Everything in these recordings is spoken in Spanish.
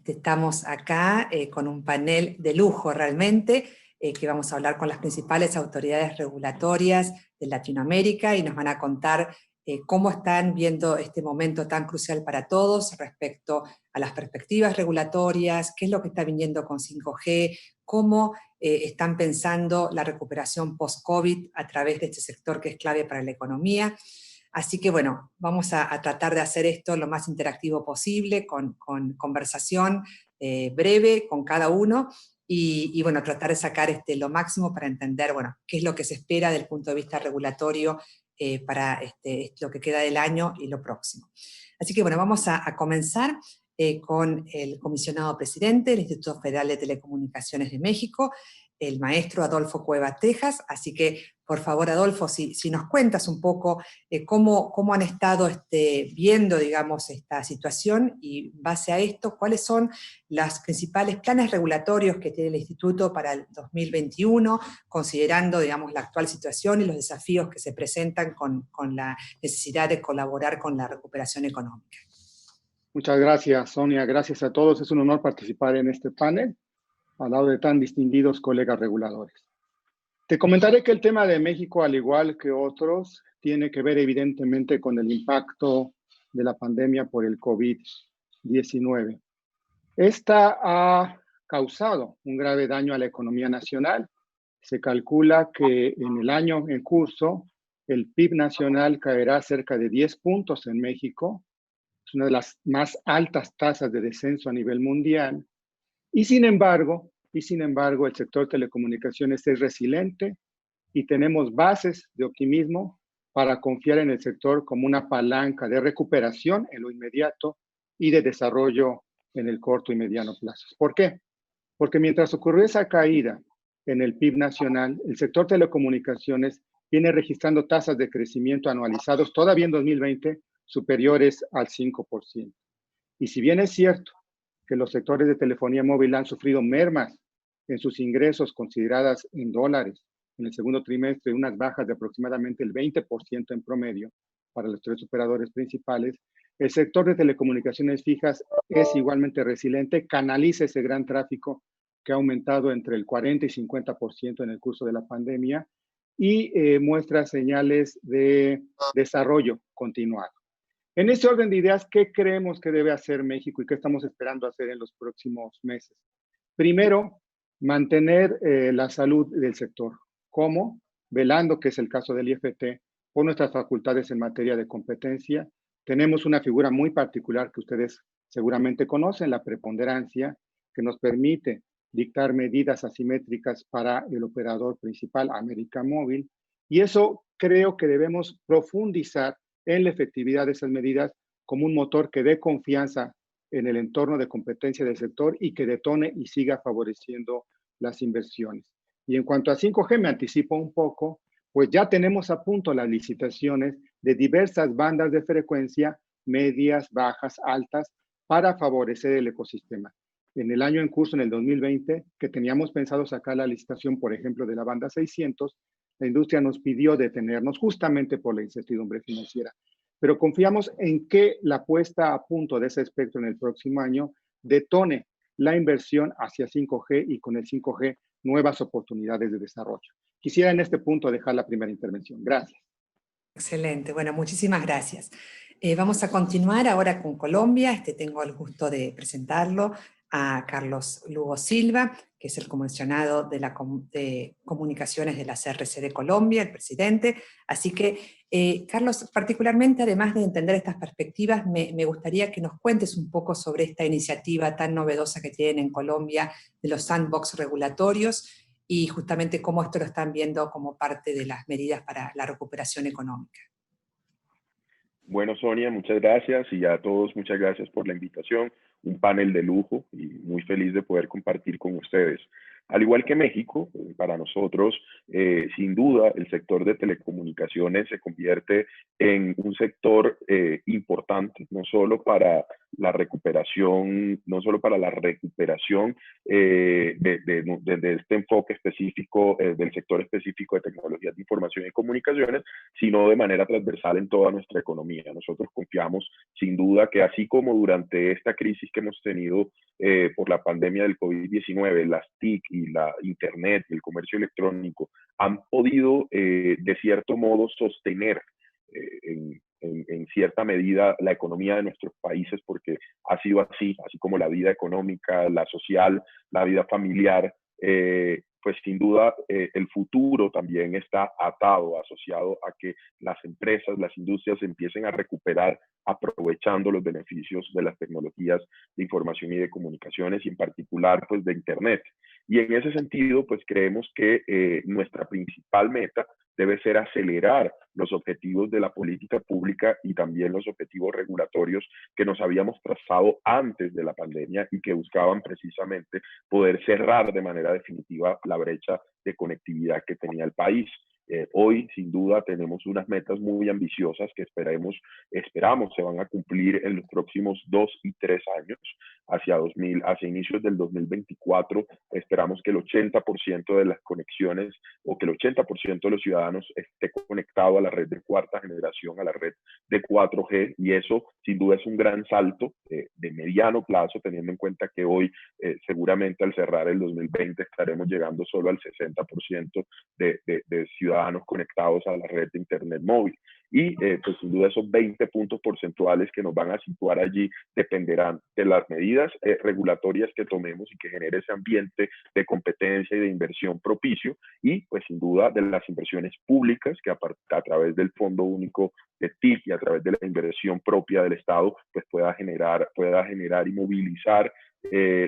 Estamos acá con un panel de lujo realmente, que vamos a hablar con las principales autoridades regulatorias de Latinoamérica y nos van a contar cómo están viendo este momento tan crucial para todos respecto a las perspectivas regulatorias, qué es lo que está viniendo con 5G, cómo están pensando la recuperación post-COVID a través de este sector que es clave para la economía. Así que bueno, vamos a tratar de hacer esto lo más interactivo posible, con conversación breve con cada uno, y bueno, tratar de sacar lo máximo para entender, bueno, qué es lo que se espera del punto de vista regulatorio para lo que queda del año y lo próximo. Así que bueno, vamos a comenzar con el comisionado presidente del Instituto Federal de Telecomunicaciones de México, el maestro Adolfo Cueva Tejas. Así que, por favor, Adolfo, si nos cuentas un poco cómo han estado viendo, digamos, esta situación, y en base a esto, cuáles son los principales planes regulatorios que tiene el Instituto para el 2021, considerando, digamos, la actual situación y los desafíos que se presentan con la necesidad de colaborar con la recuperación económica. Muchas gracias, Sonia. Gracias a todos. Es un honor participar en este panel al lado de tan distinguidos colegas reguladores. Te comentaré que el tema de México, al igual que otros, tiene que ver evidentemente con el impacto de la pandemia por el COVID-19. Esta ha causado un grave daño a la economía nacional. Se calcula que en el año en curso el PIB nacional caerá cerca de 10 puntos en México. Es una de las más altas tasas de descenso a nivel mundial. Y sin embargo, el sector telecomunicaciones es resiliente y tenemos bases de optimismo para confiar en el sector como una palanca de recuperación en lo inmediato y de desarrollo en el corto y mediano plazo. ¿Por qué? Porque mientras ocurrió esa caída en el PIB nacional, el sector telecomunicaciones viene registrando tasas de crecimiento anualizados todavía en 2020 superiores al 5%. Y si bien es cierto que los sectores de telefonía móvil han sufrido mermas en sus ingresos consideradas en dólares en el segundo trimestre, unas bajas de aproximadamente el 20% en promedio para los tres operadores principales, el sector de telecomunicaciones fijas es igualmente resiliente, canaliza ese gran tráfico que ha aumentado entre el 40 y 50% en el curso de la pandemia y muestra señales de desarrollo continuado. En este orden de ideas, ¿qué creemos que debe hacer México y qué estamos esperando hacer en los próximos meses? Primero, mantener la salud del sector. ¿Cómo? Velando, que es el caso del IFT, por nuestras facultades en materia de competencia. Tenemos una figura muy particular que ustedes seguramente conocen, la preponderancia, que nos permite dictar medidas asimétricas para el operador principal, América Móvil. Y eso creo que debemos profundizar en la efectividad de esas medidas como un motor que dé confianza en el entorno de competencia del sector y que detone y siga favoreciendo las inversiones. Y en cuanto a 5G, me anticipo un poco, pues ya tenemos a punto las licitaciones de diversas bandas de frecuencia, medias, bajas, altas, para favorecer el ecosistema. En el año en curso, en el 2020, que teníamos pensado sacar la licitación, por ejemplo, de la banda 600, la industria nos pidió detenernos justamente por la incertidumbre financiera. Pero confiamos en que la puesta a punto de ese espectro en el próximo año detone la inversión hacia 5G y con el 5G nuevas oportunidades de desarrollo. Quisiera en este punto dejar la primera intervención. Gracias. Excelente. Bueno, muchísimas gracias. Vamos a continuar ahora con Colombia. Tengo el gusto de presentarlo a Carlos Lugo Silva, que es el comisionado de comunicaciones de la CRC de Colombia, el presidente. Así que, Carlos, particularmente, además de entender estas perspectivas, me gustaría que nos cuentes un poco sobre esta iniciativa tan novedosa que tienen en Colombia de los sandbox regulatorios y justamente cómo esto lo están viendo como parte de las medidas para la recuperación económica. Bueno, Sonia, muchas gracias, y a todos muchas gracias por la invitación. Un panel de lujo y muy feliz de poder compartir con ustedes. Al igual que México, para nosotros, sin duda, el sector de telecomunicaciones se convierte en un sector importante, no solo para la recuperación, no solo para la recuperación de este enfoque específico del sector específico de tecnologías de información y comunicaciones, sino de manera transversal en toda nuestra economía. Nosotros confiamos sin duda que así como durante esta crisis que hemos tenido por la pandemia del COVID-19, las TIC y la Internet y el comercio electrónico han podido de cierto modo sostener en cierta medida la economía de nuestros países, porque ha sido así como la vida económica, la social, la vida familiar, pues sin duda el futuro también está atado, asociado a que las empresas, las industrias empiecen a recuperar aprovechando los beneficios de las tecnologías de información y de comunicaciones y en particular pues de Internet. Y en ese sentido pues creemos que nuestra principal meta debe ser acelerar los objetivos de la política pública y también los objetivos regulatorios que nos habíamos trazado antes de la pandemia y que buscaban precisamente poder cerrar de manera definitiva la brecha de conectividad que tenía el país. Hoy, sin duda, tenemos unas metas muy ambiciosas que esperamos se van a cumplir en los próximos 2 y 3 años. Hacia inicios del 2024, esperamos que el 80% de las conexiones o que el 80% de los ciudadanos esté conectado a la red de cuarta generación, a la red de 4G, y eso, sin duda, es un gran salto de mediano plazo, teniendo en cuenta que hoy, seguramente al cerrar el 2020, estaremos llegando solo al 60% de ciudadanos conectados a la red de Internet móvil. Y pues sin duda esos 20 puntos porcentuales que nos van a situar allí dependerán de las medidas regulatorias que tomemos y que genere ese ambiente de competencia y de inversión propicio, y pues sin duda de las inversiones públicas que a través del Fondo Único de TIC y a través de la inversión propia del Estado pues pueda generar y movilizar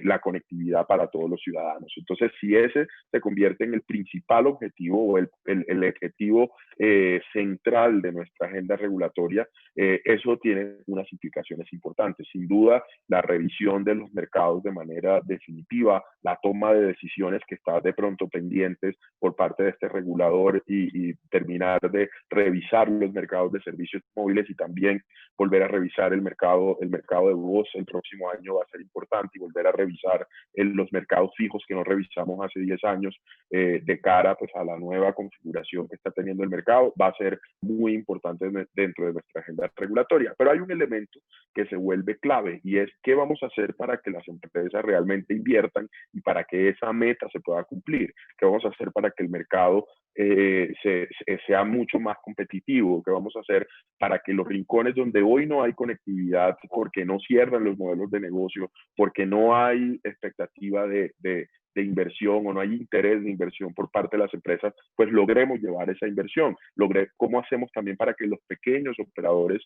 la conectividad para todos los ciudadanos. Entonces, si ese se convierte en el principal objetivo o el objetivo central de nuestra agenda regulatoria, eso tiene unas implicaciones importantes. Sin duda, la revisión de los mercados de manera definitiva, la toma de decisiones que están de pronto pendientes por parte de este regulador y terminar de revisar los mercados de servicios móviles y también volver a revisar el mercado de voz el próximo año va a ser importante, y volver a revisar los mercados fijos que no revisamos hace 10 años de cara pues, a la nueva configuración que está teniendo el mercado, va a ser muy importante dentro de nuestra agenda regulatoria. Pero hay un elemento que se vuelve clave y es qué vamos a hacer para que las empresas realmente inviertan y para que esa meta se pueda cumplir, qué vamos a hacer para que el mercado sea mucho más competitivo, qué vamos a hacer para que los rincones donde hoy no hay conectividad porque no cierran los modelos de negocio, porque no hay expectativa de inversión o no hay interés de inversión por parte de las empresas, pues logremos llevar esa inversión. ¿Cómo hacemos también para que los pequeños operadores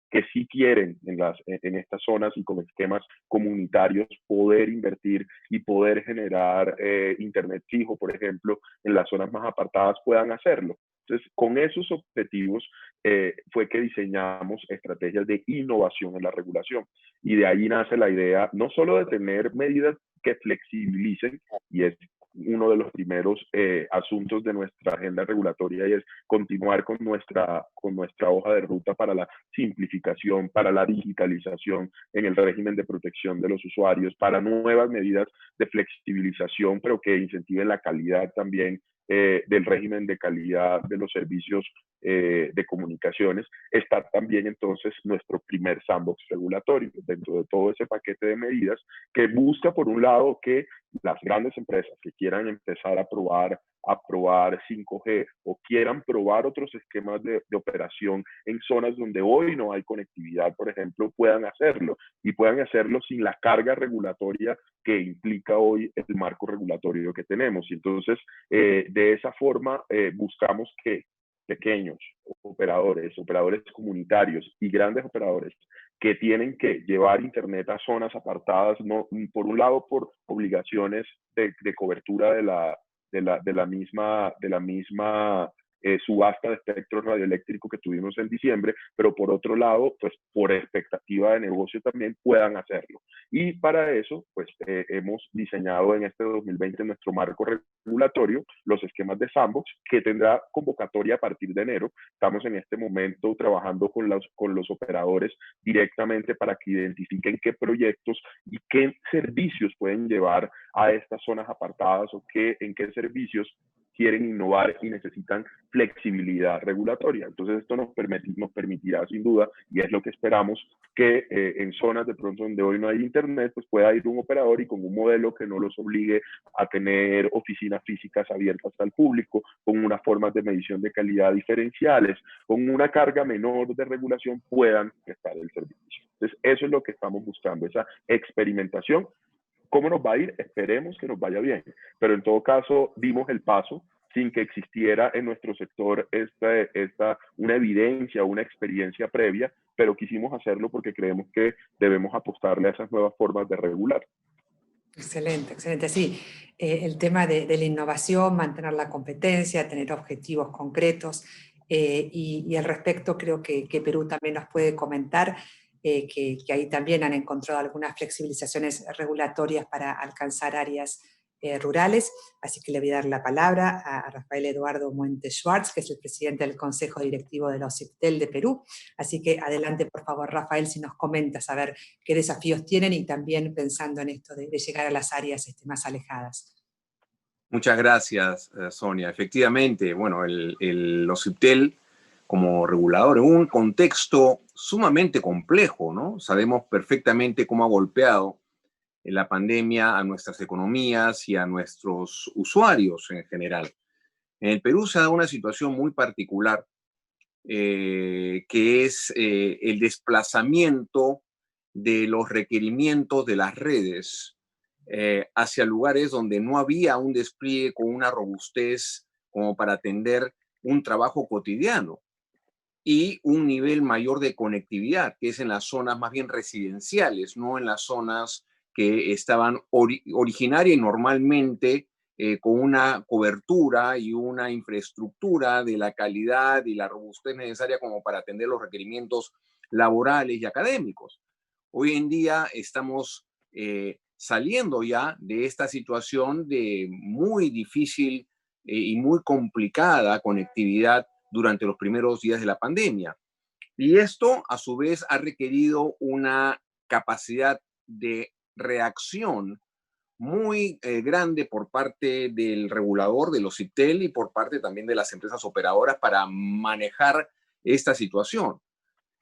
que sí quieren en estas zonas y con esquemas comunitarios poder invertir y poder generar internet fijo, por ejemplo, en las zonas más apartadas puedan hacerlo? Entonces, con esos objetivos fue que diseñamos estrategias de innovación en la regulación. Y de ahí nace la idea no solo de tener medidas que flexibilicen, y es uno de los primeros asuntos de nuestra agenda regulatoria, y es continuar con nuestra hoja de ruta para la simplificación, para la digitalización en el régimen de protección de los usuarios, para nuevas medidas de flexibilización, pero que incentiven la calidad también del régimen de calidad de los servicios de comunicaciones. Está también entonces nuestro primer sandbox regulatorio dentro de todo ese paquete de medidas que busca por un lado que las grandes empresas que quieran empezar a probar 5G o quieran probar otros esquemas de operación en zonas donde hoy no hay conectividad, por ejemplo, puedan hacerlo y puedan hacerlo sin la carga regulatoria que implica hoy el marco regulatorio que tenemos. Y entonces, de esa forma, buscamos que pequeños operadores comunitarios y grandes operadores que tienen que llevar internet a zonas apartadas, no, por un lado por obligaciones de cobertura de la misma subasta de espectro radioeléctrico que tuvimos en diciembre, pero por otro lado, pues por expectativa de negocio también puedan hacerlo. Y para eso, pues hemos diseñado en este 2020 nuestro marco regulatorio, los esquemas de sandbox, que tendrá convocatoria a partir de enero. Estamos en este momento trabajando con los operadores directamente para que identifiquen qué proyectos y qué servicios pueden llevar a estas zonas apartadas o en qué servicios quieren innovar y necesitan flexibilidad regulatoria. Entonces esto nos permitirá sin duda, y es lo que esperamos, que en zonas de pronto donde hoy no hay internet, pues pueda ir un operador y con un modelo que no los obligue a tener oficinas físicas abiertas al público, con unas formas de medición de calidad diferenciales, con una carga menor de regulación, puedan prestar el servicio. Entonces eso es lo que estamos buscando, esa experimentación. ¿Cómo nos va a ir? Esperemos que nos vaya bien, pero en todo caso dimos el paso sin que existiera en nuestro sector una evidencia, una experiencia previa, pero quisimos hacerlo porque creemos que debemos apostarle a esas nuevas formas de regular. Excelente, excelente. Sí, el tema de la innovación, mantener la competencia, tener objetivos concretos, y al respecto creo que Perú también nos puede comentar que ahí también han encontrado algunas flexibilizaciones regulatorias para alcanzar áreas rurales, así que le voy a dar la palabra a Rafael Eduardo Muente Schwartz, que es el presidente del Consejo Directivo de los OSIPTEL de Perú. Así que adelante, por favor, Rafael, si nos comentas a ver qué desafíos tienen y también pensando en esto de llegar a las áreas más alejadas. Muchas gracias, Sonia. Efectivamente, bueno, el OSIPTEL como regulador en un contexto sumamente complejo, ¿no? Sabemos perfectamente cómo ha golpeado la pandemia a nuestras economías y a nuestros usuarios en general. En el Perú se ha dado una situación muy particular, que es el desplazamiento de los requerimientos de las redes hacia lugares donde no había un despliegue con una robustez como para atender un trabajo cotidiano y un nivel mayor de conectividad, que es en las zonas más bien residenciales, no en las zonas que estaban originaria y normalmente con una cobertura y una infraestructura de la calidad y la robustez necesaria como para atender los requerimientos laborales y académicos. Hoy en día estamos saliendo ya de esta situación de muy difícil y muy complicada conectividad durante los primeros días de la pandemia. Y esto, a su vez, ha requerido una capacidad de reacción muy grande por parte del regulador, de los OSIPTEL, y por parte también de las empresas operadoras para manejar esta situación.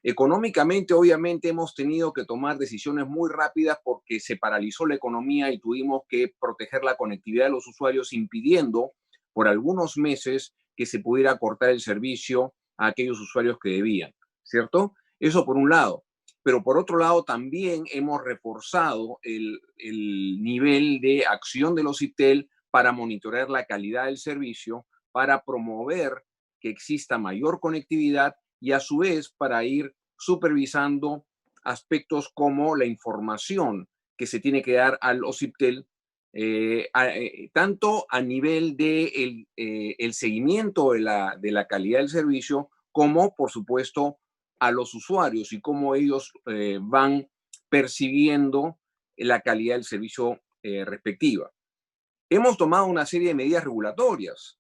Económicamente, obviamente, hemos tenido que tomar decisiones muy rápidas porque se paralizó la economía y tuvimos que proteger la conectividad de los usuarios, impidiendo por algunos meses que se pudiera cortar el servicio a aquellos usuarios que debían, ¿cierto? Eso por un lado. Pero por otro lado, también hemos reforzado el nivel de acción de los OSIPTEL para monitorear la calidad del servicio, para promover que exista mayor conectividad y a su vez para ir supervisando aspectos como la información que se tiene que dar al OSIPTEL, tanto a nivel de el seguimiento de la calidad del servicio, como por supuesto a los usuarios y cómo ellos van percibiendo la calidad del servicio respectiva. Hemos tomado una serie de medidas regulatorias,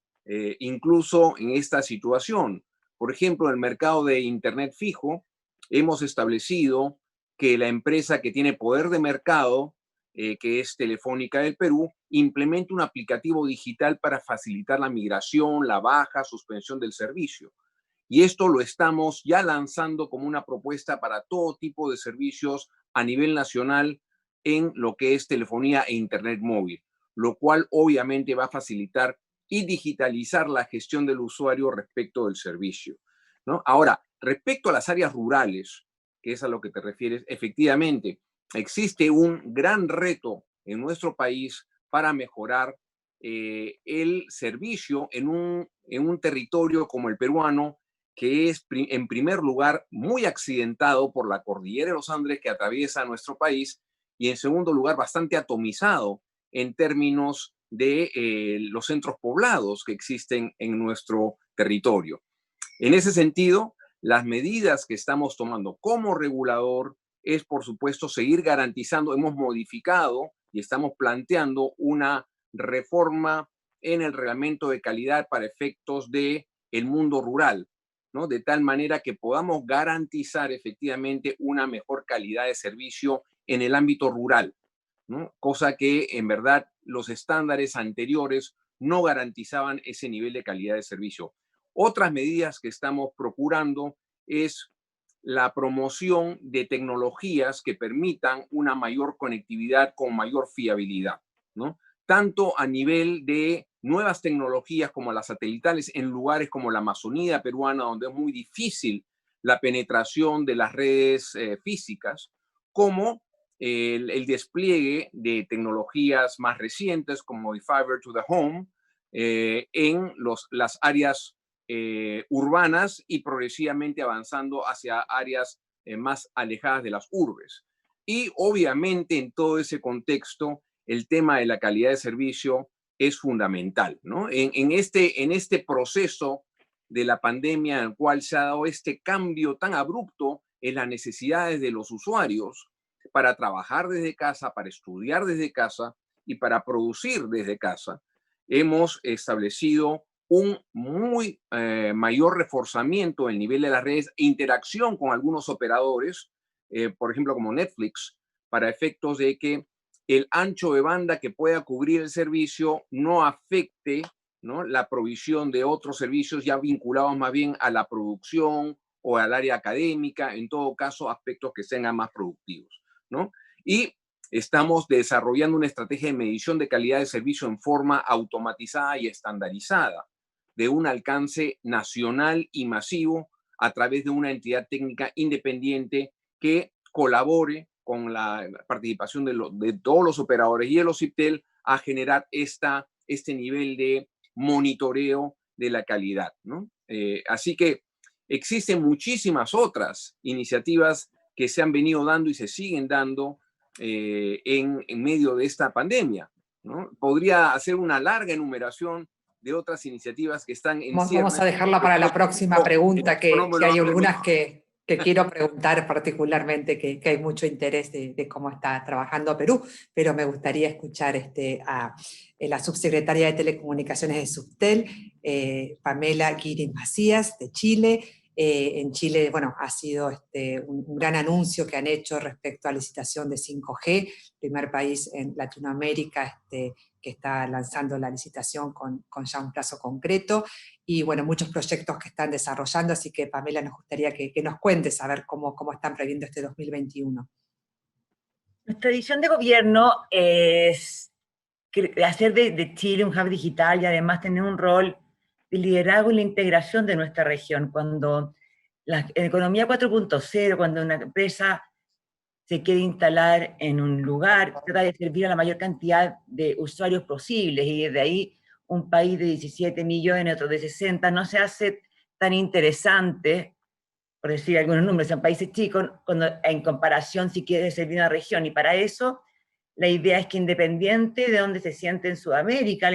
incluso en esta situación. Por ejemplo, en el mercado de Internet fijo, hemos establecido que la empresa que tiene poder de mercado, que es Telefónica del Perú, implemente un aplicativo digital para facilitar la migración, la baja, suspensión del servicio. Y esto lo estamos ya lanzando como una propuesta para todo tipo de servicios a nivel nacional en lo que es telefonía e Internet móvil, lo cual obviamente va a facilitar y digitalizar la gestión del usuario respecto del servicio, ¿no? Ahora, respecto a las áreas rurales, que es a lo que te refieres, efectivamente, existe un gran reto en nuestro país para mejorar el servicio en un territorio como el peruano, que es en primer lugar muy accidentado por la cordillera de los Andes que atraviesa nuestro país y en segundo lugar bastante atomizado en términos de los centros poblados que existen en nuestro territorio. En ese sentido, las medidas que estamos tomando como regulador es, por supuesto, seguir garantizando. Hemos modificado y estamos planteando una reforma en el reglamento de calidad para efectos del mundo rural, ¿no? De tal manera que podamos garantizar efectivamente una mejor calidad de servicio en el ámbito rural, ¿no? Cosa que en verdad los estándares anteriores no garantizaban ese nivel de calidad de servicio. Otras medidas que estamos procurando es la promoción de tecnologías que permitan una mayor conectividad con mayor fiabilidad, ¿no? Tanto a nivel de nuevas tecnologías como las satelitales en lugares como la Amazonía peruana, donde es muy difícil la penetración de las redes físicas, como el despliegue de tecnologías más recientes como el Fiber to the Home en las áreas urbanas y progresivamente avanzando hacia áreas más alejadas de las urbes. Y obviamente en todo ese contexto, el tema de la calidad de servicio es fundamental, ¿no? En este proceso de la pandemia en el cual se ha dado este cambio tan abrupto en las necesidades de los usuarios para trabajar desde casa, para estudiar desde casa y para producir desde casa, hemos establecido un muy mayor reforzamiento del nivel de las redes, interacción con algunos operadores, por ejemplo, como Netflix, para efectos de que el ancho de banda que pueda cubrir el servicio no afecte, ¿no?, la provisión de otros servicios ya vinculados más bien a la producción o al área académica, en todo caso, aspectos que sean más productivos, ¿no? Y estamos desarrollando una estrategia de medición de calidad de servicio en forma automatizada y estandarizada, de un alcance nacional y masivo a través de una entidad técnica independiente que colabore con la participación de todos los operadores y de los IPTEL a generar este nivel de monitoreo de la calidad, ¿no? Así que existen muchísimas otras iniciativas que se han venido dando y se siguen dando en medio de esta pandemia, ¿no? Podría hacer una larga enumeración de otras iniciativas que están en ciernes. Vamos a dejarla para la próxima pregunta, que hay algunas que quiero preguntar particularmente, que hay mucho interés de cómo está trabajando Perú, pero me gustaría escuchar a la subsecretaria de Telecomunicaciones de Subtel, Pamela Guirin Macías, de Chile. En Chile, bueno, ha sido un gran anuncio que han hecho respecto a la licitación de 5G, primer país en Latinoamérica que está lanzando la licitación con ya un plazo concreto, y bueno, muchos proyectos que están desarrollando, así que Pamela, nos gustaría que nos cuentes a ver cómo están previendo este 2021. Nuestra visión de gobierno es hacer de Chile un hub digital y además tener un rol de liderazgo en la integración de nuestra región. Cuando la economía 4.0, cuando una empresa se quiere instalar en un lugar, trata de servir a la mayor cantidad de usuarios posibles, y desde ahí un país de 17 millones, otro de 60, no se hace tan interesante, por decir algunos números, en países chicos, cuando en comparación si quiere servir una región, y para eso la idea es que independiente de dónde se siente en Sudamérica,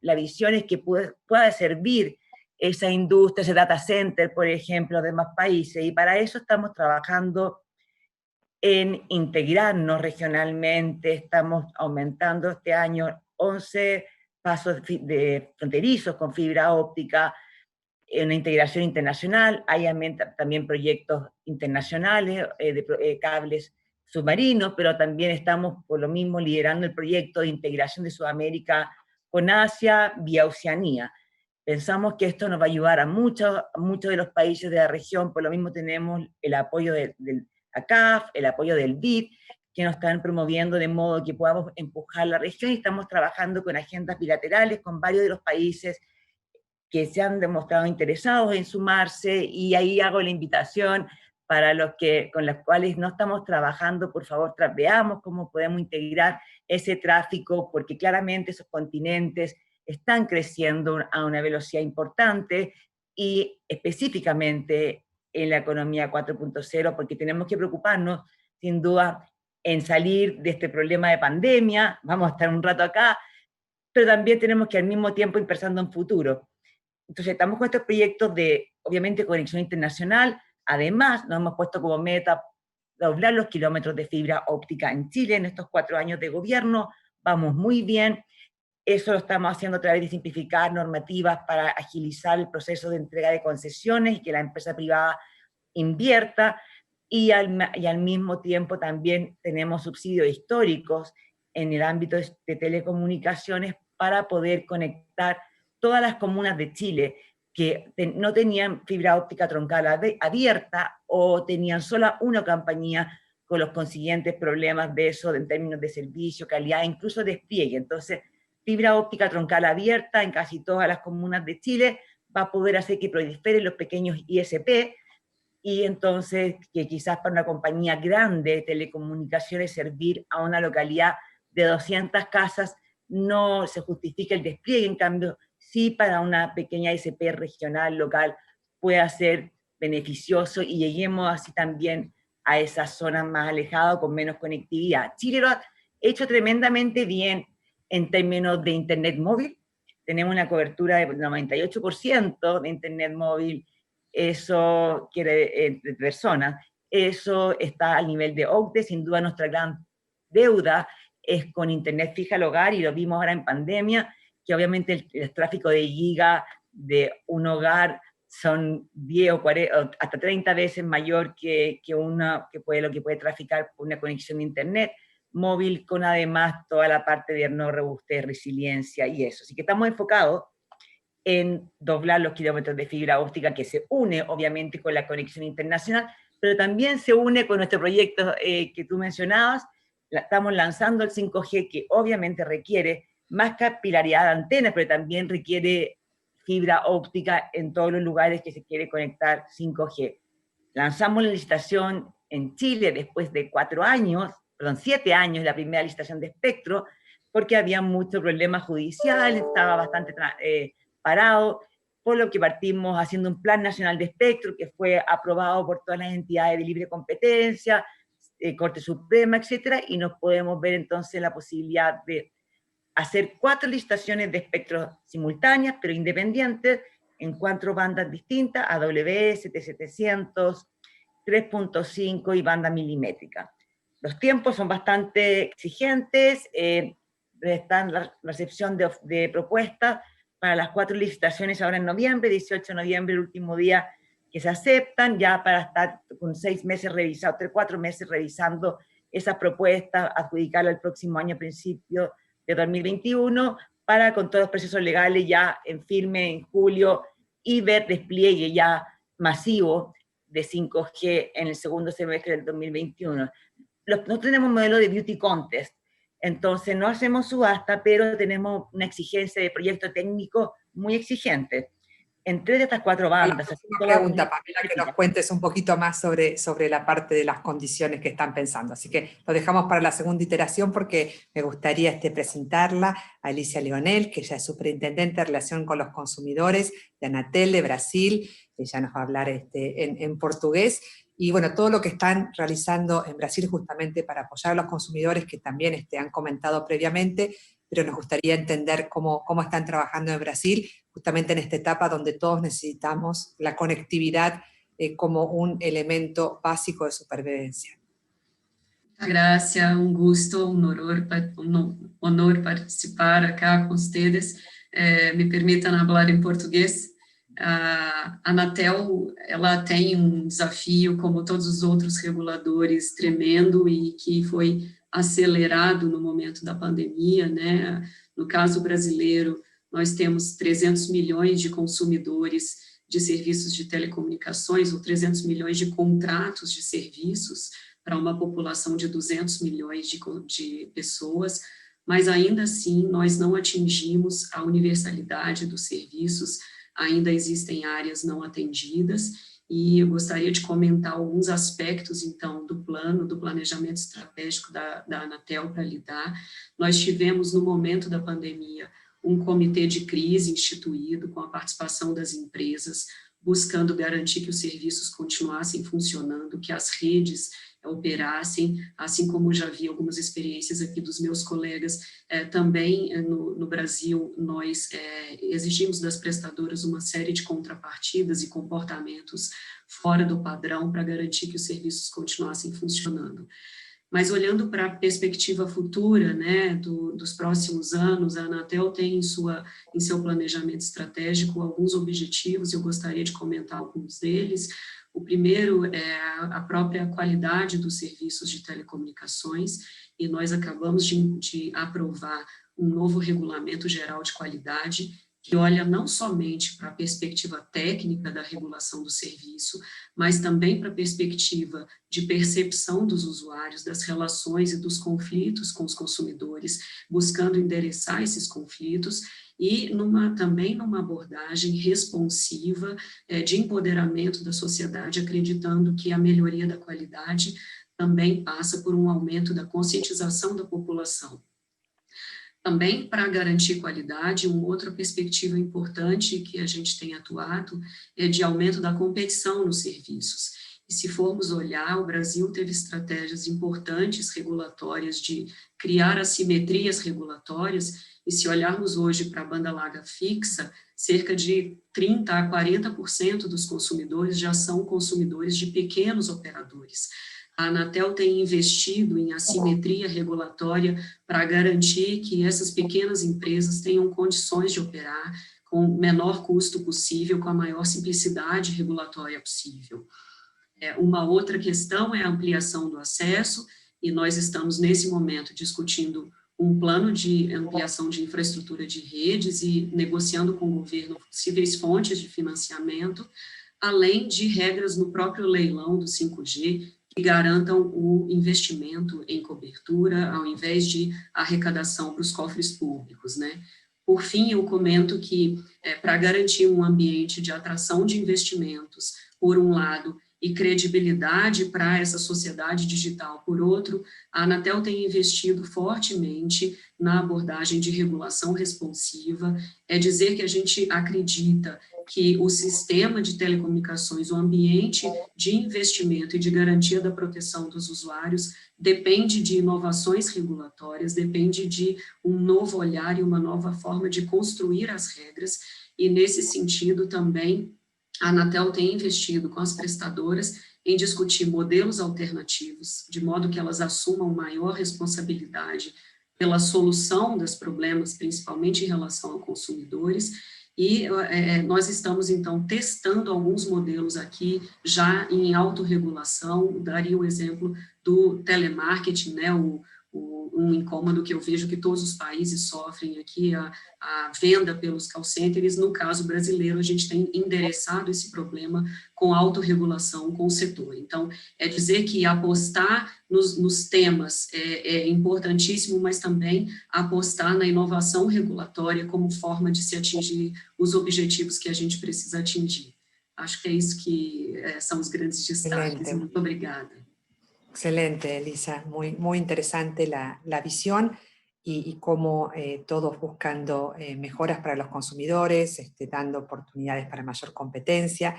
la visión es que pueda servir esa industria, ese data center, por ejemplo, de más países, y para eso estamos trabajando en integrarnos regionalmente. Estamos aumentando este año 11 pasos fronterizos con fibra óptica, en una integración internacional. Hay también proyectos internacionales de cables submarinos, pero también estamos por lo mismo liderando el proyecto de integración de Sudamérica con Asia vía Oceanía. Pensamos que esto nos va a ayudar a muchos de los países de la región. Por lo mismo tenemos el apoyo del ACAF, el apoyo del BID, que nos están promoviendo de modo que podamos empujar la región, y estamos trabajando con agendas bilaterales con varios de los países que se han demostrado interesados en sumarse, y ahí hago la invitación para con los cuales no estamos trabajando. Por favor, veamos cómo podemos integrar ese tráfico, porque claramente esos continentes están creciendo a una velocidad importante, y específicamente en la economía 4.0, porque tenemos que preocuparnos, sin duda, en salir de este problema de pandemia. Vamos a estar un rato acá, pero también tenemos que al mismo tiempo ir pensando en futuro. Entonces estamos con estos proyectos de, obviamente, conexión internacional. Además, nos hemos puesto como meta doblar los kilómetros de fibra óptica en Chile en estos 4 años de gobierno. Vamos muy bien. Eso lo estamos haciendo a través de simplificar normativas para agilizar el proceso de entrega de concesiones y que la empresa privada invierta, y al mismo tiempo también tenemos subsidios históricos en el ámbito de telecomunicaciones para poder conectar todas las comunas de Chile que no tenían fibra óptica troncal abierta o tenían solo una compañía, con los consiguientes problemas de eso en términos de servicio, calidad, incluso despliegue. Entonces, fibra óptica troncal abierta en casi todas las comunas de Chile va a poder hacer que proliferen los pequeños ISP, y entonces que quizás para una compañía grande de telecomunicaciones servir a una localidad de 200 casas no se justifica el despliegue. En cambio, sí para una pequeña ISP regional, local, puede ser beneficioso y lleguemos así también a esas zonas más alejadas con menos conectividad. Chile lo ha hecho tremendamente bien en términos de internet móvil. Tenemos una cobertura de 98% de internet móvil, eso quiere de personas, eso está al nivel de OCDE. Sin duda nuestra gran deuda es con internet fija al hogar, y lo vimos ahora en pandemia, que obviamente el tráfico de giga de un hogar son 10 o 40, hasta 30 veces mayor que lo que puede traficar una conexión de internet móvil, con además toda la parte de no robustez, resiliencia y eso. Así que estamos enfocados en doblar los kilómetros de fibra óptica, que se une obviamente con la conexión internacional, pero también se une con nuestro proyecto que tú mencionabas. Estamos lanzando el 5G, que obviamente requiere más capilaridad de antenas, pero también requiere fibra óptica en todos los lugares que se quiere conectar 5G. Lanzamos la licitación en Chile después de 7 años, la primera licitación de espectro, porque había muchos problemas judiciales, estaba bastante parado, por lo que partimos haciendo un plan nacional de espectro que fue aprobado por todas las entidades de libre competencia, Corte Suprema, etcétera, y nos podemos ver entonces la posibilidad de hacer 4 licitaciones de espectro simultáneas, pero independientes, en 4 bandas distintas, AWS, ST700, 3.5 y banda milimétrica. Los tiempos son bastante exigentes, están la recepción de propuestas para las 4 licitaciones ahora en noviembre, 18 de noviembre, el último día que se aceptan, ya para estar con 6 meses revisados, 4 meses revisando esas propuestas, adjudicarla el próximo año, a principio de 2021, para con todos los procesos legales ya en firme en julio, y ver despliegue ya masivo de 5G en el segundo semestre del 2021. No tenemos modelo de beauty contest, entonces no hacemos subasta, pero tenemos una exigencia de proyecto técnico muy exigente. En 3 de estas 4 bandas. Una pregunta, Pamela, que nos cuentes un poquito más sobre la parte de las condiciones que están pensando. Así que lo dejamos para la segunda iteración, porque me gustaría presentarla a Alicia Leonel, que ella es superintendente de relación con los consumidores de Anatel de Brasil. Ella nos va a hablar en portugués. Y bueno, todo lo que están realizando en Brasil justamente para apoyar a los consumidores, que también han comentado previamente, pero nos gustaría entender cómo están trabajando en Brasil, justamente en esta etapa donde todos necesitamos la conectividad como un elemento básico de supervivencia. Gracias, un gusto, un honor participar acá con ustedes. Me permitam hablar em português. A Anatel, ela tem desafio, como todos os outros reguladores, tremendo, e que foi acelerado no momento da pandemia, né? No caso brasileiro, nós temos 300 milhões de consumidores de serviços de telecomunicações, ou 300 milhões de contratos de serviços para uma população de 200 milhões de pessoas, mas ainda assim nós não atingimos a universalidade dos serviços, ainda existem áreas não atendidas, e eu gostaria de comentar alguns aspectos, então, do planejamento estratégico da Anatel para lidar. Nós tivemos, no momento da pandemia, um comitê de crise instituído com a participação das empresas, buscando garantir que os serviços continuassem funcionando, que as redes operassem, assim como já vi algumas experiências aqui dos meus colegas, também no Brasil nós exigimos das prestadoras uma série de contrapartidas e comportamentos fora do padrão para garantir que os serviços continuassem funcionando. Mas olhando para a perspectiva futura, né, dos próximos anos, a Anatel tem em seu planejamento estratégico alguns objetivos, eu gostaria de comentar alguns deles. O primeiro é a própria qualidade dos serviços de telecomunicações, e nós acabamos de aprovar um novo regulamento geral de qualidade, que olha não somente para a perspectiva técnica da regulação do serviço, mas também para a perspectiva de percepção dos usuários, das relações e dos conflitos com os consumidores, buscando endereçar esses conflitos, e também numa abordagem responsiva de empoderamento da sociedade, acreditando que a melhoria da qualidade também passa por um aumento da conscientização da população. Também, para garantir qualidade, uma outra perspectiva importante que a gente tem atuado é de aumento da competição nos serviços. E se formos olhar, o Brasil teve estratégias importantes regulatórias de criar assimetrias regulatórias, e se olharmos hoje para a banda larga fixa, cerca de 30% a 40% dos consumidores já são consumidores de pequenos operadores. A Anatel tem investido em assimetria regulatória para garantir que essas pequenas empresas tenham condições de operar com o menor custo possível, com a maior simplicidade regulatória possível. Uma outra questão é a ampliação do acesso, e nós estamos, nesse momento, discutindo um plano de ampliação de infraestrutura de redes e negociando com o governo possíveis fontes de financiamento, além de regras no próprio leilão do 5G, que garantam o investimento em cobertura, ao invés de arrecadação para os cofres públicos, né? Por fim, eu comento que, para garantir um ambiente de atração de investimentos, por um lado, e credibilidade para essa sociedade digital, por outro, a Anatel tem investido fortemente na abordagem de regulação responsiva, é dizer que a gente acredita que o sistema de telecomunicações, o ambiente de investimento e de garantia da proteção dos usuários depende de inovações regulatórias, depende de um novo olhar e uma nova forma de construir as regras, e nesse sentido também a Anatel tem investido com as prestadoras em discutir modelos alternativos, de modo que elas assumam maior responsabilidade pela solução dos problemas, principalmente em relação a consumidores, e nós estamos, então, testando alguns modelos aqui, já em autorregulação. Daria o exemplo do telemarketing, né, um incômodo que eu vejo que todos os países sofrem aqui, a venda pelos call centers. No caso brasileiro, a gente tem endereçado esse problema com autorregulação com o setor. Então, é dizer que apostar nos temas é importantíssimo, mas também apostar na inovação regulatória como forma de se atingir os objetivos que a gente precisa atingir. Acho que é isso que são os grandes destaques. Excelente. Muito obrigada. Excelente, Elisa. Muy interesante la visión y cómo todos buscando mejoras para los consumidores, dando oportunidades para mayor competencia.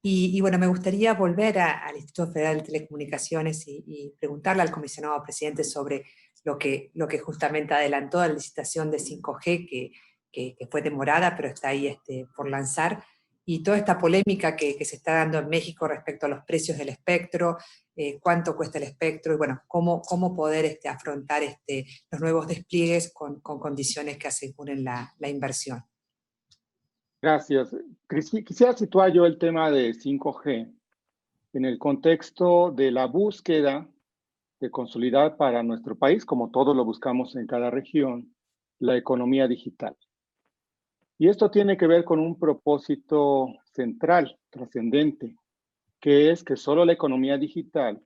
Y bueno, me gustaría volver al Instituto Federal de Telecomunicaciones y preguntarle al comisionado presidente sobre lo que justamente adelantó la licitación de 5G, que fue demorada, pero está ahí por lanzar, y toda esta polémica que se está dando en México respecto a los precios del espectro, cuánto cuesta el espectro, y bueno, cómo poder afrontar los nuevos despliegues con condiciones que aseguren la inversión. Gracias. Quisiera situar yo el tema de 5G en el contexto de la búsqueda de consolidar para nuestro país, como todos lo buscamos en cada región, la economía digital. Y esto tiene que ver con un propósito central, trascendente, que es que solo la economía digital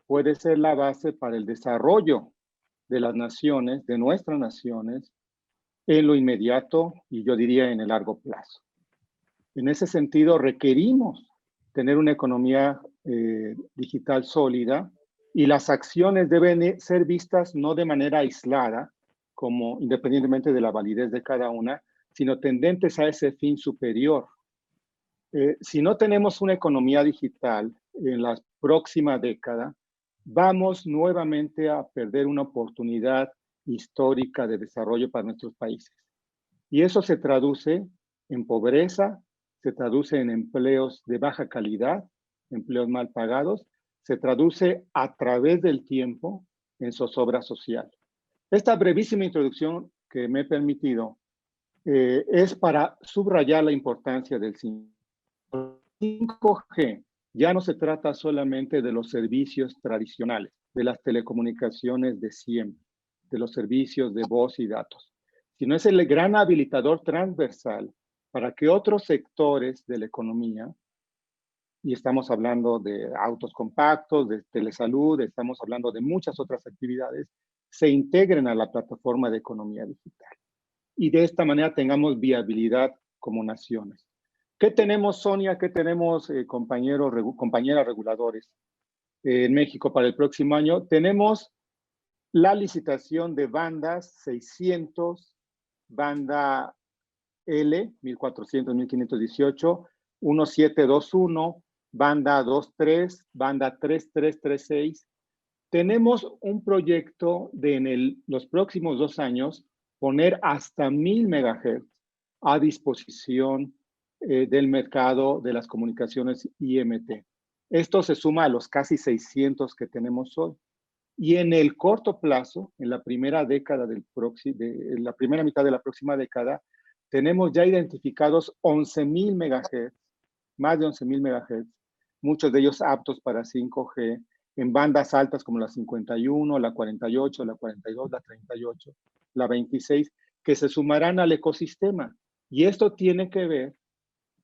puede ser la base para el desarrollo de las naciones, de nuestras naciones, en lo inmediato y yo diría en el largo plazo. En ese sentido, requerimos tener una economía digital sólida y las acciones deben ser vistas no de manera aislada, como independientemente de la validez de cada una, sino tendentes a ese fin superior. Si no tenemos una economía digital en la próxima década, vamos nuevamente a perder una oportunidad histórica de desarrollo para nuestros países. Y eso se traduce en pobreza, se traduce en empleos de baja calidad, empleos mal pagados, se traduce a través del tiempo en zozobra social. Esta brevísima introducción que me he permitido es para subrayar la importancia del 5G. Ya no se trata solamente de los servicios tradicionales, de las telecomunicaciones de siempre, de los servicios de voz y datos, sino es el gran habilitador transversal para que otros sectores de la economía, y estamos hablando de autos compactos, de telesalud, estamos hablando de muchas otras actividades, se integren a la plataforma de economía digital. Y de esta manera tengamos viabilidad como naciones. ¿Qué tenemos, Sonia? ¿Qué tenemos, compañeras reguladores en México para el próximo año? Tenemos la licitación de bandas 600, banda L, 1400, 1518, 1721, banda 23, banda 3336. Tenemos un proyecto de en los próximos 2 años poner hasta 1000 MHz a disposición del mercado de las comunicaciones IMT. Esto se suma a los casi 600 que tenemos hoy. Y en el corto plazo, en la primera década en la primera mitad de la próxima década, tenemos ya identificados 11,000 MHz, más de 11,000 MHz, muchos de ellos aptos para 5G, en bandas altas como la 51, la 48, la 42, la 38, la 26, que se sumarán al ecosistema. Y esto tiene que ver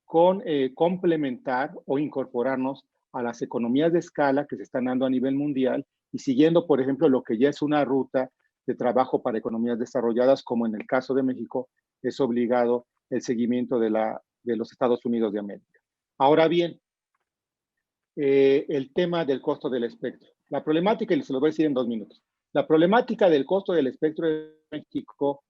con complementar o incorporarnos a las economías de escala que se están dando a nivel mundial y siguiendo, por ejemplo, lo que ya es una ruta de trabajo para economías desarrolladas, como en el caso de México, es obligado el seguimiento de los Estados Unidos de América. Ahora bien, el tema del costo del espectro. La problemática, y se lo voy a decir en 2 minutos, la problemática del costo del espectro de México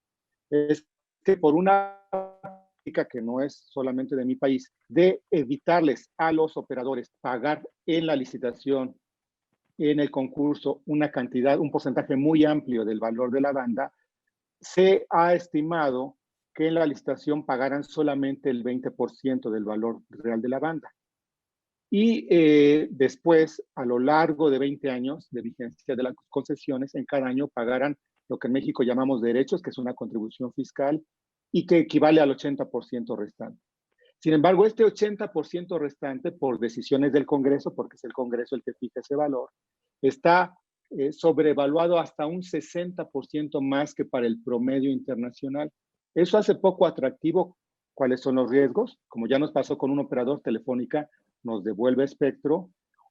es que por una práctica que no es solamente de mi país, de evitarles a los operadores pagar en la licitación, en el concurso, una cantidad, un porcentaje muy amplio del valor de la banda, se ha estimado que en la licitación pagaran solamente el 20% del valor real de la banda. Y después, a lo largo de 20 años de vigencia de las concesiones, en cada año pagaran lo que en México llamamos derechos, que es una contribución fiscal, y que equivale al 80% restante. Sin embargo, este 80% restante, por decisiones del Congreso, porque es el Congreso el que fija ese valor, está sobrevaluado hasta un 60% más que para el promedio internacional. Eso hace poco atractivo cuáles son los riesgos, como ya nos pasó con un operador. Telefónica nos devuelve espectro,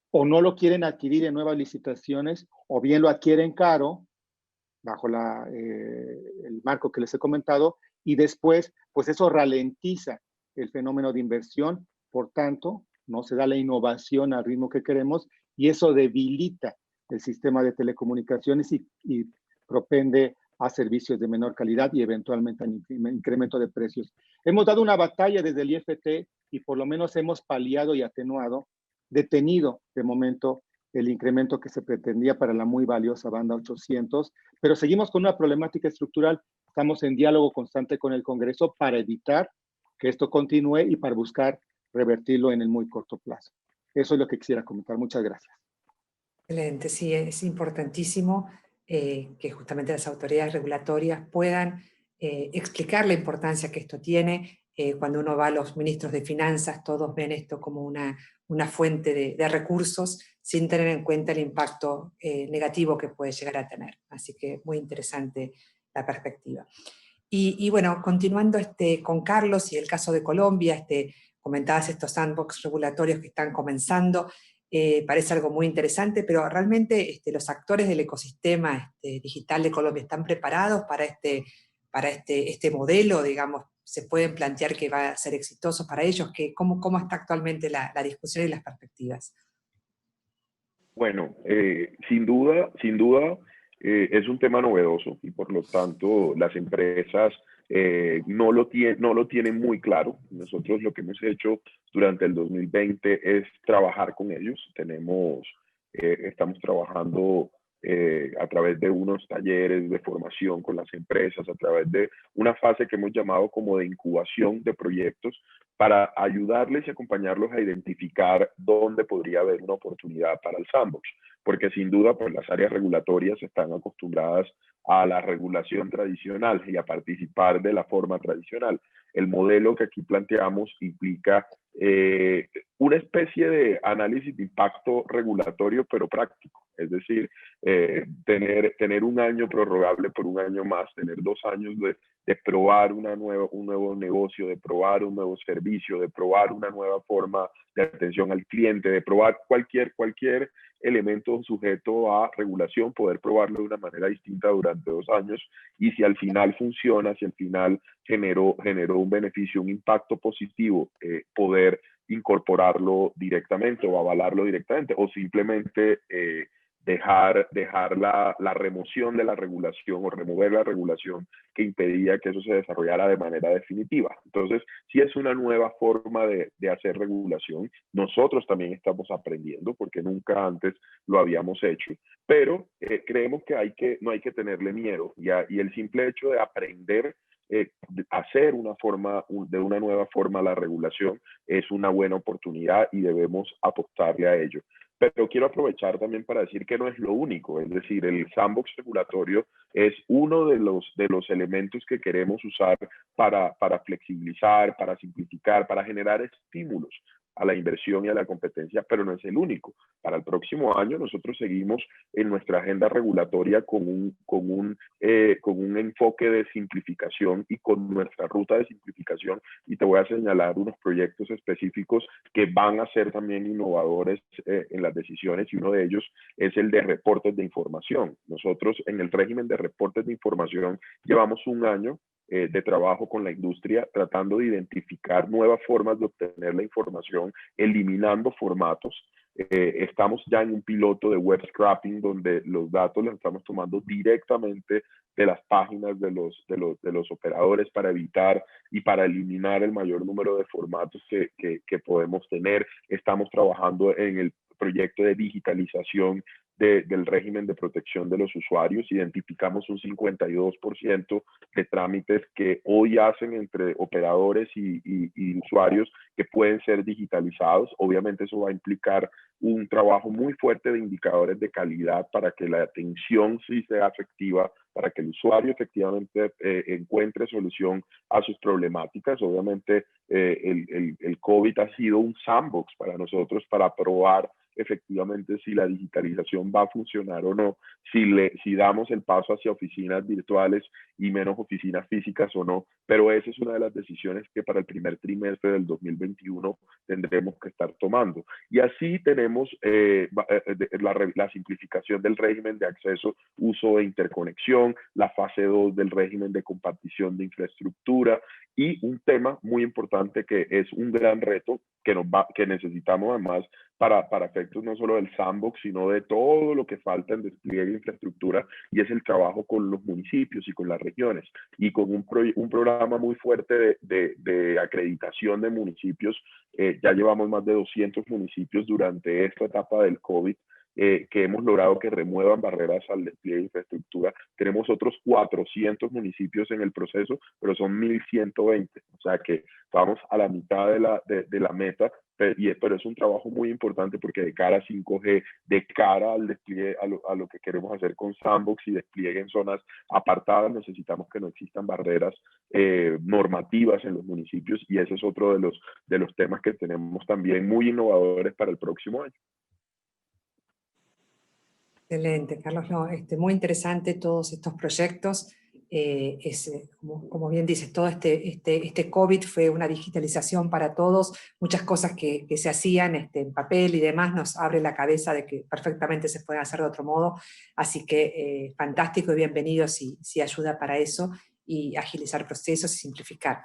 o no lo quieren adquirir en nuevas licitaciones, o bien lo adquieren caro, bajo el marco que les he comentado, y después, pues eso ralentiza el fenómeno de inversión, por tanto, no se da la innovación al ritmo que queremos, y eso debilita el sistema de telecomunicaciones y propende a servicios de menor calidad y eventualmente a un incremento de precios. Hemos dado una batalla desde el IFT y por lo menos hemos paliado y atenuado, detenido de momento el incremento que se pretendía para la muy valiosa banda 800, pero seguimos con una problemática estructural. Estamos en diálogo constante con el Congreso para evitar que esto continúe y para buscar revertirlo en el muy corto plazo. Eso es lo que quisiera comentar. Muchas gracias. Excelente, sí, es importantísimo que justamente las autoridades regulatorias puedan explicar la importancia que esto tiene. Cuando uno va a los ministros de finanzas, todos ven esto como una fuente de recursos sin tener en cuenta el impacto negativo que puede llegar a tener. Así que muy interesante la perspectiva. Y bueno, continuando con Carlos y el caso de Colombia, comentabas estos sandbox regulatorios que están comenzando. Parece algo muy interesante, pero realmente los actores del ecosistema digital de Colombia están preparados para este modelo, digamos. ¿Se pueden plantear que va a ser exitoso para ellos? ¿Cómo está actualmente la discusión y las perspectivas? Bueno, sin duda, es un tema novedoso y por lo tanto las empresas no lo tienen muy claro. Nosotros lo que hemos hecho durante el 2020 es trabajar con ellos. Estamos trabajando a través de unos talleres de formación con las empresas, a través de una fase que hemos llamado como de incubación de proyectos, para ayudarles y acompañarlos a identificar dónde podría haber una oportunidad para el sandbox. Porque sin duda, pues las áreas regulatorias están acostumbradas a la regulación tradicional y a participar de la forma tradicional. El modelo que aquí planteamos implica una especie de análisis de impacto regulatorio, pero práctico. Es decir, tener un año prorrogable por un año más, tener 2 años de probar un nuevo negocio, de probar un nuevo servicio, de probar una nueva forma de atención al cliente, de probar cualquier elemento sujeto a regulación, poder probarlo de una manera distinta durante 2 años, y si al final funciona, si al final generó un beneficio, un impacto positivo, poder incorporarlo directamente o avalarlo directamente, o simplemente dejar la remoción de la regulación o remover la regulación que impedía que eso se desarrollara de manera definitiva. Entonces, sí es una nueva forma de hacer regulación. Nosotros también estamos aprendiendo porque nunca antes lo habíamos hecho, pero creemos que no hay que tenerle miedo, y el simple hecho de aprender hacer de una nueva forma la regulación es una buena oportunidad y debemos apostarle a ello. Pero quiero aprovechar también para decir que no es lo único, es decir, el sandbox regulatorio es uno de los elementos que queremos usar para flexibilizar, para simplificar, para generar estímulos a la inversión y a la competencia, pero no es el único. Para el próximo año nosotros seguimos en nuestra agenda regulatoria con un enfoque de simplificación y con nuestra ruta de simplificación, y te voy a señalar unos proyectos específicos que van a ser también innovadores en las decisiones, y uno de ellos es el de reportes de información. Nosotros en el régimen de reportes de información llevamos un año de trabajo con la industria tratando de identificar nuevas formas de obtener la información, eliminando formatos. Estamos ya en un piloto de web scrapping donde los datos los estamos tomando directamente de las páginas de los operadores para evitar y para eliminar el mayor número de formatos que podemos tener. Estamos trabajando en el proyecto de digitalización del régimen de protección de los usuarios. Identificamos un 52% de trámites que hoy hacen entre operadores y usuarios que pueden ser digitalizados. Obviamente eso va a implicar un trabajo muy fuerte de indicadores de calidad para que la atención sí sea efectiva, para que el usuario efectivamente encuentre solución a sus problemáticas. Obviamente el COVID ha sido un sandbox para nosotros para probar efectivamente si la digitalización va a funcionar o no, si damos el paso hacia oficinas virtuales y menos oficinas físicas o no, pero esa es una de las decisiones que para el primer trimestre del 2021 tendremos que estar tomando. Y así tenemos la simplificación del régimen de acceso, uso e interconexión, la fase 2 del régimen de compartición de infraestructura, y un tema muy importante que es un gran reto que necesitamos además para efectos no solo del sandbox, sino de todo lo que falta en despliegue de infraestructura, y es el trabajo con los municipios y con las regiones, y con un programa muy fuerte de acreditación de municipios. Ya llevamos más de 200 municipios durante esta etapa del COVID, que hemos logrado que remuevan barreras al despliegue de infraestructura. Tenemos otros 400 municipios en el proceso, pero son 1.120, o sea que vamos a la mitad de la meta, pero es un trabajo muy importante porque de cara a 5G, de cara al despliegue, a lo que queremos hacer con sandbox y despliegue en zonas apartadas, necesitamos que no existan barreras normativas en los municipios, y ese es otro de los temas que tenemos también muy innovadores para el próximo año. Excelente, Carlos. No, muy interesante todos estos proyectos. Como bien dices, todo este COVID fue una digitalización para todos. Muchas cosas que se hacían en papel y demás nos abre la cabeza de que perfectamente se pueden hacer de otro modo. Así que fantástico y bienvenido si ayuda para eso y agilizar procesos y simplificar.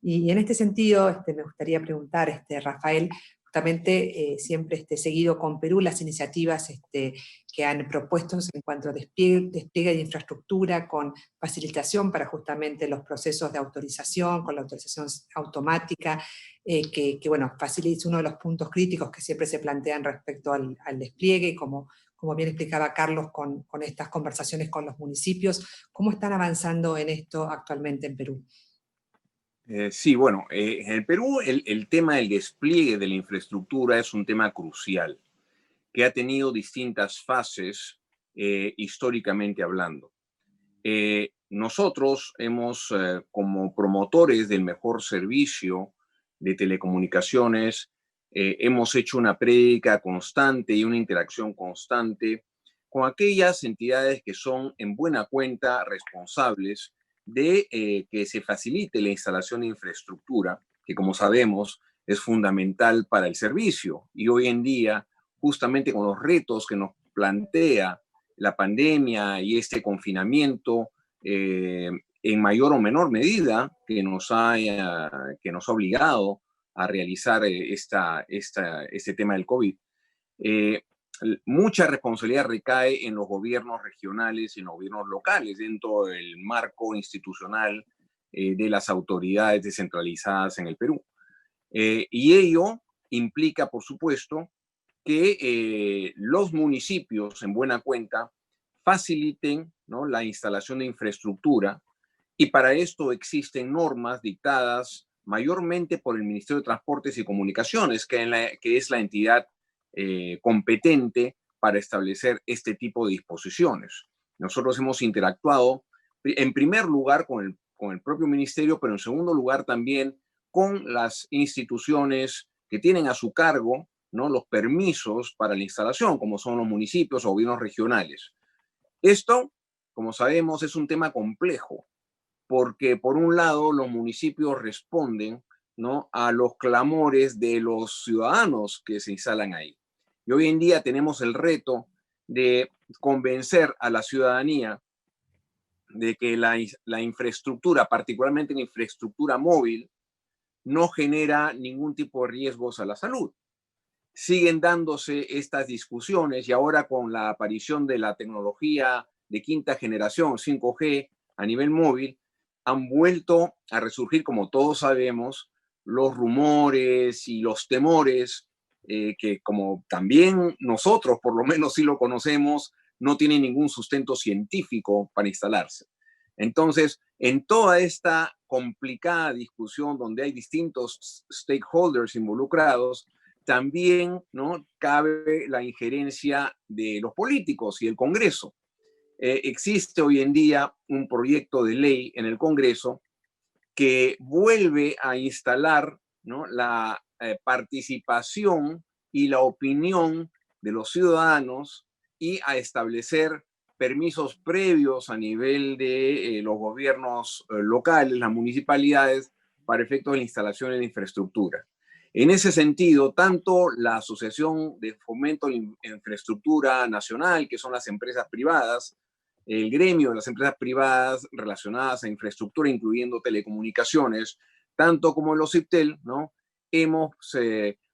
Y en este sentido me gustaría preguntar, Rafael, justamente siempre seguido con Perú las iniciativas que han propuesto en cuanto a despliegue de infraestructura con facilitación para justamente los procesos de autorización, con la autorización automática, que bueno, facilita uno de los puntos críticos que siempre se plantean respecto al despliegue, como bien explicaba Carlos con estas conversaciones con los municipios. ¿Cómo están avanzando en esto actualmente en Perú? Sí, bueno, en el Perú el tema del despliegue de la infraestructura es un tema crucial, que ha tenido distintas fases históricamente hablando. Nosotros hemos, como promotores del mejor servicio de telecomunicaciones, hemos hecho una prédica constante y una interacción constante con aquellas entidades que son en buena cuenta responsables de que se facilite la instalación de infraestructura, que como sabemos es fundamental para el servicio. Y hoy en día, justamente con los retos que nos plantea la pandemia y este confinamiento, en mayor o menor medida, que nos ha obligado a realizar este tema del COVID, mucha responsabilidad recae en los gobiernos regionales y en los gobiernos locales dentro del marco institucional de las autoridades descentralizadas en el Perú. Y ello implica, por supuesto, que los municipios, en buena cuenta, faciliten, ¿no?, la instalación de infraestructura, y para esto existen normas dictadas mayormente por el Ministerio de Transportes y Comunicaciones, que es la entidad competente para establecer este tipo de disposiciones. Nosotros hemos interactuado, en primer lugar, con el propio ministerio, pero en segundo lugar también con las instituciones que tienen a su cargo, ¿no?, los permisos para la instalación, como son los municipios o gobiernos regionales. Esto, como sabemos, es un tema complejo, porque por un lado los municipios responden, ¿no?, a los clamores de los ciudadanos que se instalan ahí. Y hoy en día tenemos el reto de convencer a la ciudadanía de que la infraestructura, particularmente la infraestructura móvil, no genera ningún tipo de riesgos a la salud. Siguen dándose estas discusiones, y ahora con la aparición de la tecnología de quinta generación, 5G, a nivel móvil, han vuelto a resurgir, como todos sabemos, los rumores y los temores que, como también nosotros por lo menos sí lo conocemos, no tienen ningún sustento científico para instalarse. Entonces, en toda esta complicada discusión donde hay distintos stakeholders involucrados, también, ¿no?, cabe la injerencia de los políticos y el Congreso. Existe hoy en día un proyecto de ley en el Congreso que vuelve a instalar, ¿no?, la participación y la opinión de los ciudadanos, y a establecer permisos previos a nivel de los gobiernos locales, las municipalidades, para efectos de la instalación de la infraestructura. En ese sentido, tanto la Asociación de Fomento de la Infraestructura Nacional, que son las empresas privadas, el gremio de las empresas privadas relacionadas a infraestructura, incluyendo telecomunicaciones, tanto como los IPTEL, ¿no?, hemos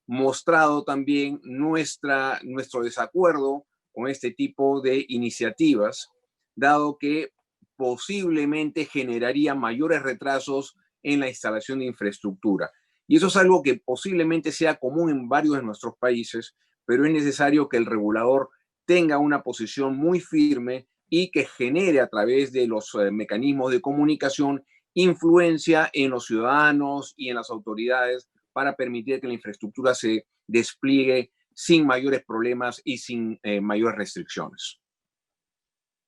mostrado también nuestro desacuerdo con este tipo de iniciativas, dado que posiblemente generaría mayores retrasos en la instalación de infraestructura. Y eso es algo que posiblemente sea común en varios de nuestros países, pero es necesario que el regulador tenga una posición muy firme y que genere, a través de los mecanismos de comunicación, influencia en los ciudadanos y en las autoridades para permitir que la infraestructura se despliegue sin mayores problemas y sin mayores restricciones.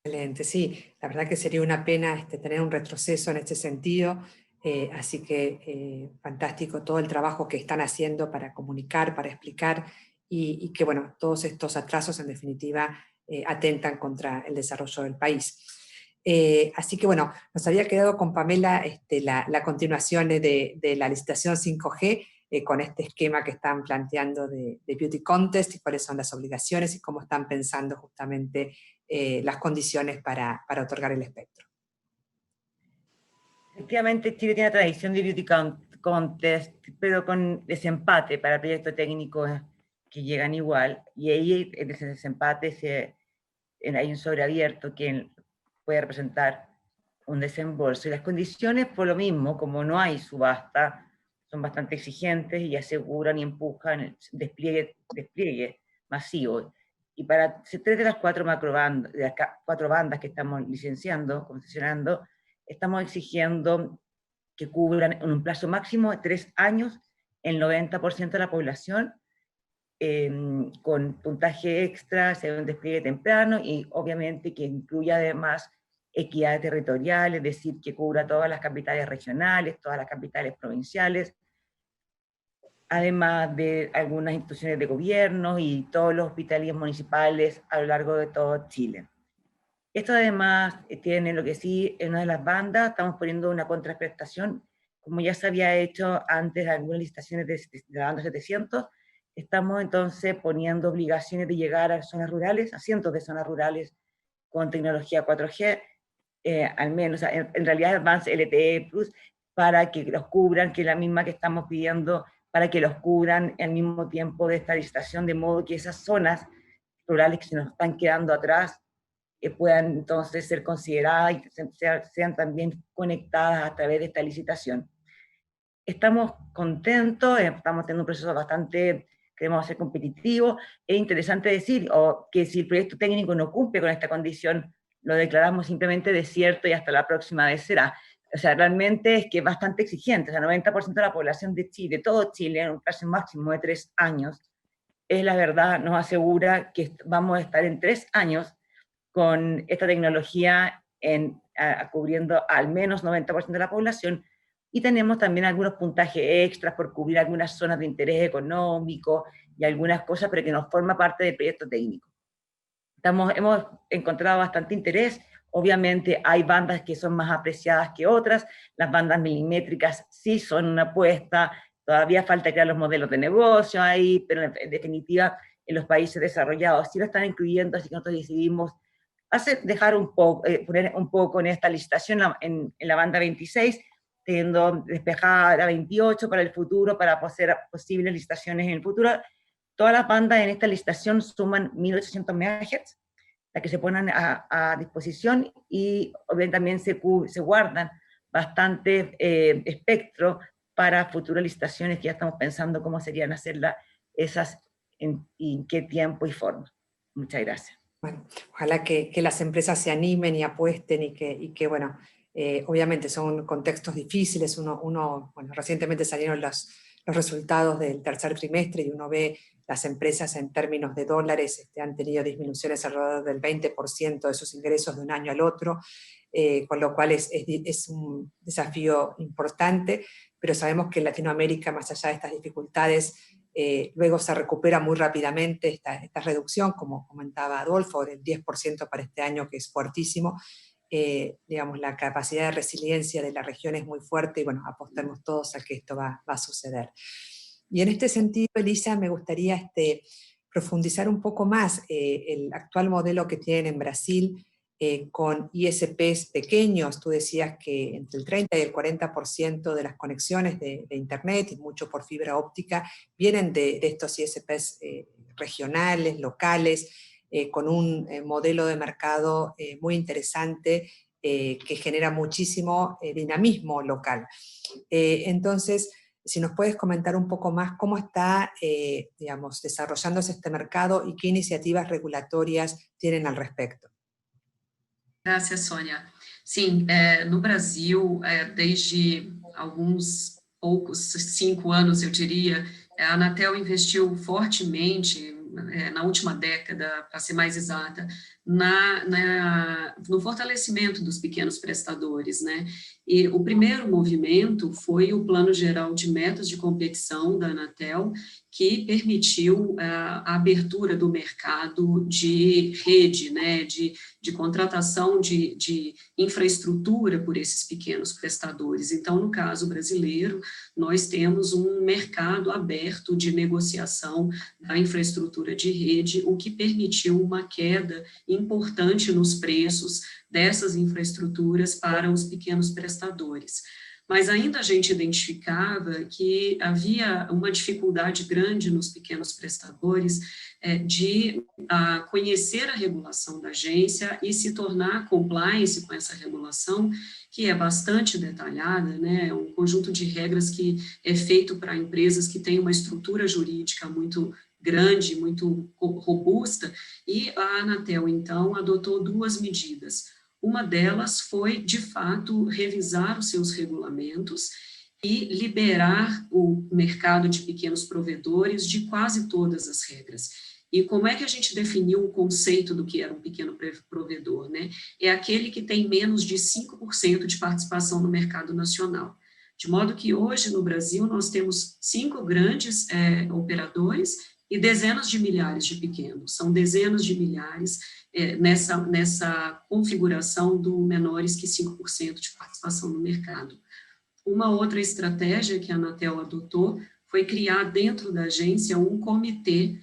Excelente, sí, la verdad que sería una pena tener un retroceso en este sentido, así que fantástico todo el trabajo que están haciendo para comunicar, para explicar, y que bueno, todos estos atrasos en definitiva atentan contra el desarrollo del país. Así que bueno, nos había quedado con Pamela la continuación de la licitación 5G, con este esquema que están planteando de Beauty Contest, y cuáles son las obligaciones y cómo están pensando justamente las condiciones para otorgar el espectro. Efectivamente, Chile tiene una tradición de Beauty contest, pero con desempate para proyectos técnicos que llegan igual, y ahí en ese desempate hay un sobreabierto que puede representar un desembolso. Y las condiciones, por lo mismo, como no hay subasta, son bastante exigentes y aseguran y empujan el despliegue masivo. Y para 3 de las 4 macrobandas, de las 4 bandas que estamos licenciando, concesionando, estamos exigiendo que cubran en un plazo máximo de 3 años el 90% de la población, con puntaje extra, sea un despliegue temprano, y obviamente que incluya además equidad territorial, es decir, que cubra todas las capitales regionales, todas las capitales provinciales, además de algunas instituciones de gobierno y todos los hospitales municipales a lo largo de todo Chile. Esto además tiene lo que sí, en una de las bandas estamos poniendo una contraprestación, como ya se había hecho antes de algunas licitaciones de la banda 700, estamos entonces poniendo obligaciones de llegar a zonas rurales, a cientos de zonas rurales con tecnología 4G, al menos, en realidad Advanced LTE Plus, para que los cubran, que es la misma que estamos pidiendo, para que los cubran al mismo tiempo de esta licitación, de modo que esas zonas rurales que se nos están quedando atrás puedan entonces ser consideradas y sean también conectadas a través de esta licitación. Estamos contentos, estamos teniendo un proceso bastante, queremos ser competitivo. Es interesante decir que si el proyecto técnico no cumple con esta condición, lo declaramos simplemente desierto y hasta la próxima vez será. O sea, realmente es que es bastante exigente. O sea, 90% de la población de Chile, de todo Chile, en un plazo máximo de 3 años, es la verdad, nos asegura que vamos a estar en 3 años con esta tecnología cubriendo al menos 90% de la población, y tenemos también algunos puntajes extras por cubrir algunas zonas de interés económico y algunas cosas, pero que nos forma parte del proyecto técnico. Hemos encontrado bastante interés. Obviamente hay bandas que son más apreciadas que otras, las bandas milimétricas sí son una apuesta, todavía falta crear los modelos de negocio ahí, pero en definitiva en los países desarrollados sí lo están incluyendo, así que nosotros decidimos dejar poner un poco en esta licitación en la banda 26, teniendo despejada la 28 para el futuro, para hacer posibles licitaciones en el futuro. Todas las bandas en esta licitación suman 1800 MHz, las que se ponen a disposición, y obviamente también se guardan bastante espectro para futuras licitaciones que ya estamos pensando cómo serían hacerlas esas, y en qué tiempo y forma. Muchas gracias. Bueno, ojalá que las empresas se animen y apuesten y que bueno, obviamente son contextos difíciles. Bueno, recientemente salieron los resultados del tercer trimestre y uno ve las empresas en términos de dólares han tenido disminuciones alrededor del 20% de sus ingresos de un año al otro, con lo cual es un desafío importante, pero sabemos que en Latinoamérica, más allá de estas dificultades, luego se recupera muy rápidamente esta reducción, como comentaba Adolfo, del 10% para este año, que es fuertísimo. Digamos, la capacidad de resiliencia de la región es muy fuerte, y bueno, apostemos todos a que esto va a suceder. Y en este sentido, Elisa, me gustaría profundizar un poco más el actual modelo que tienen en Brasil, con ISPs pequeños. Tú decías que entre el 30 y el 40% de las conexiones de Internet, y mucho por fibra óptica, vienen de estos ISPs regionales, locales, con un modelo de mercado muy interesante, que genera muchísimo dinamismo local. Entonces, si nos puedes comentar un poco más cómo está, digamos, desarrollándose este mercado y qué iniciativas regulatorias tienen al respecto. Gracias, Sônia. Sim, no Brasil, desde alguns poucos, 5 anos, eu diria, a Anatel investiu fortemente, na última década, para ser mais exata, no fortalecimento dos pequenos prestadores, né? E o primeiro movimento foi o Plano Geral de Metas de Competição da Anatel, que permitiu a abertura do mercado de rede, né, de contratação de infraestrutura por esses pequenos prestadores. Então, no caso brasileiro, nós temos um mercado aberto de negociação da infraestrutura de rede, o que permitiu uma queda em importante nos preços dessas infraestruturas para os pequenos prestadores. Mas ainda a gente identificava que havia uma dificuldade grande nos pequenos prestadores de conhecer a regulação da agência e se tornar compliance com essa regulação, que é bastante detalhada, né, um conjunto de regras que é feito para empresas que têm uma estrutura jurídica muito grande, muito robusta, e a Anatel, então, adotou duas medidas. Uma delas foi, de fato, revisar os seus regulamentos e liberar o mercado de pequenos provedores de quase todas as regras. E como é que a gente definiu o conceito do que era um pequeno provedor, né? É aquele que tem menos de 5% de participação no mercado nacional. De modo que hoje, no Brasil, nós temos 5 grandes operadores e dezenas de milhares de pequenos. São dezenas de milhares nessa configuração do menores que 5% de participação no mercado. Uma outra estratégia que a Anatel adotou foi criar dentro da agência um comitê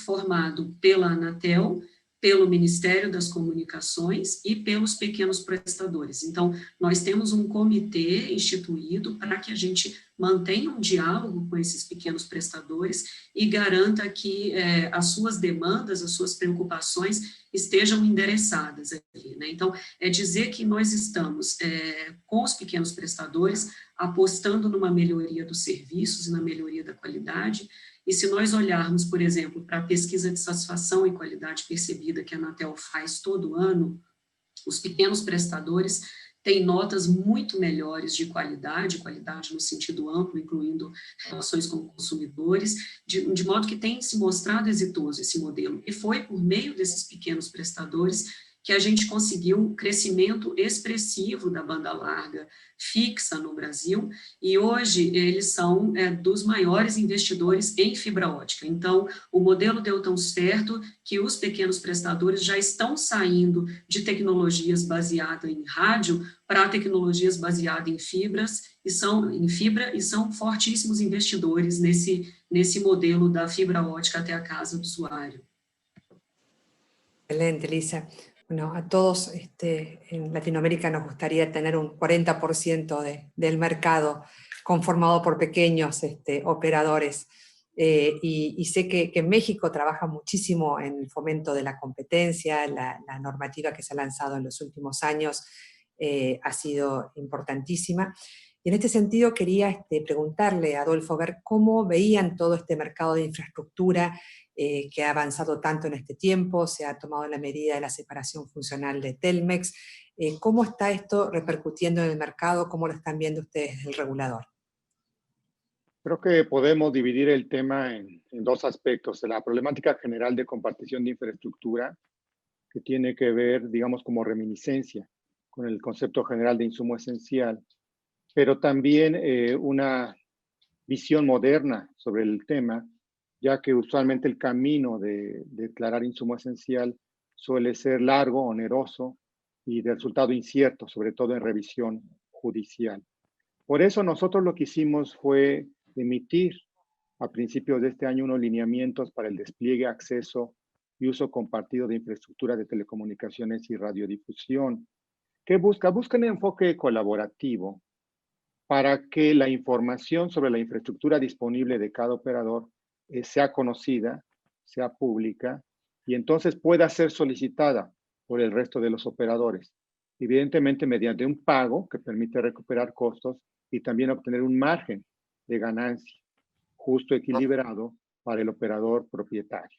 formado pela Anatel, pelo Ministério das Comunicações e pelos pequenos prestadores. Então, nós temos um comitê instituído para que a gente mantenha um diálogo com esses pequenos prestadores e garanta que as suas demandas, as suas preocupações estejam endereçadas aqui, né? Então, é dizer que nós estamos com os pequenos prestadores apostando numa melhoria dos serviços e na melhoria da qualidade. E se nós olharmos, por exemplo, para a pesquisa de satisfação e qualidade percebida que a Anatel faz todo ano, os pequenos prestadores têm notas muito melhores de qualidade no sentido amplo, incluindo relações com consumidores, de modo que tem se mostrado exitoso esse modelo. E foi por meio desses pequenos prestadores que a gente conseguiu um crescimento expressivo da banda larga fixa no Brasil, e hoje eles são dos maiores investidores em fibra ótica. Então, o modelo deu tão certo que os pequenos prestadores já estão saindo de tecnologias baseadas em rádio para tecnologias baseadas em fibra, e são fortíssimos investidores nesse modelo da fibra ótica até a casa do usuário. Excelente, Lisa. Bueno, a todos en Latinoamérica nos gustaría tener un 40% del mercado conformado por pequeños operadores. Y sé que en México trabaja muchísimo en el fomento de la competencia, la normativa que se ha lanzado en los últimos años ha sido importantísima. Y en este sentido quería preguntarle a Adolfo, ver cómo veían todo este mercado de infraestructura que ha avanzado tanto en este tiempo, se ha tomado la medida de la separación funcional de Telmex. ¿Cómo está esto repercutiendo en el mercado? ¿Cómo lo están viendo ustedes desde el regulador? Creo que podemos dividir el tema en dos aspectos. La problemática general de compartición de infraestructura, que tiene que ver, digamos, como reminiscencia con el concepto general de insumo esencial, pero también una visión moderna sobre el tema, ya que usualmente el camino de declarar insumo esencial suele ser largo, oneroso y de resultado incierto, sobre todo en revisión judicial. Por eso nosotros lo que hicimos fue emitir a principios de este año unos lineamientos para el despliegue, acceso y uso compartido de infraestructura de telecomunicaciones y radiodifusión. ¿Qué busca? Busca un enfoque colaborativo para que la información sobre la infraestructura disponible de cada operador sea conocida, sea pública, y entonces pueda ser solicitada por el resto de los operadores. Evidentemente mediante un pago que permite recuperar costos y también obtener un margen de ganancia justo, equilibrado para el operador propietario.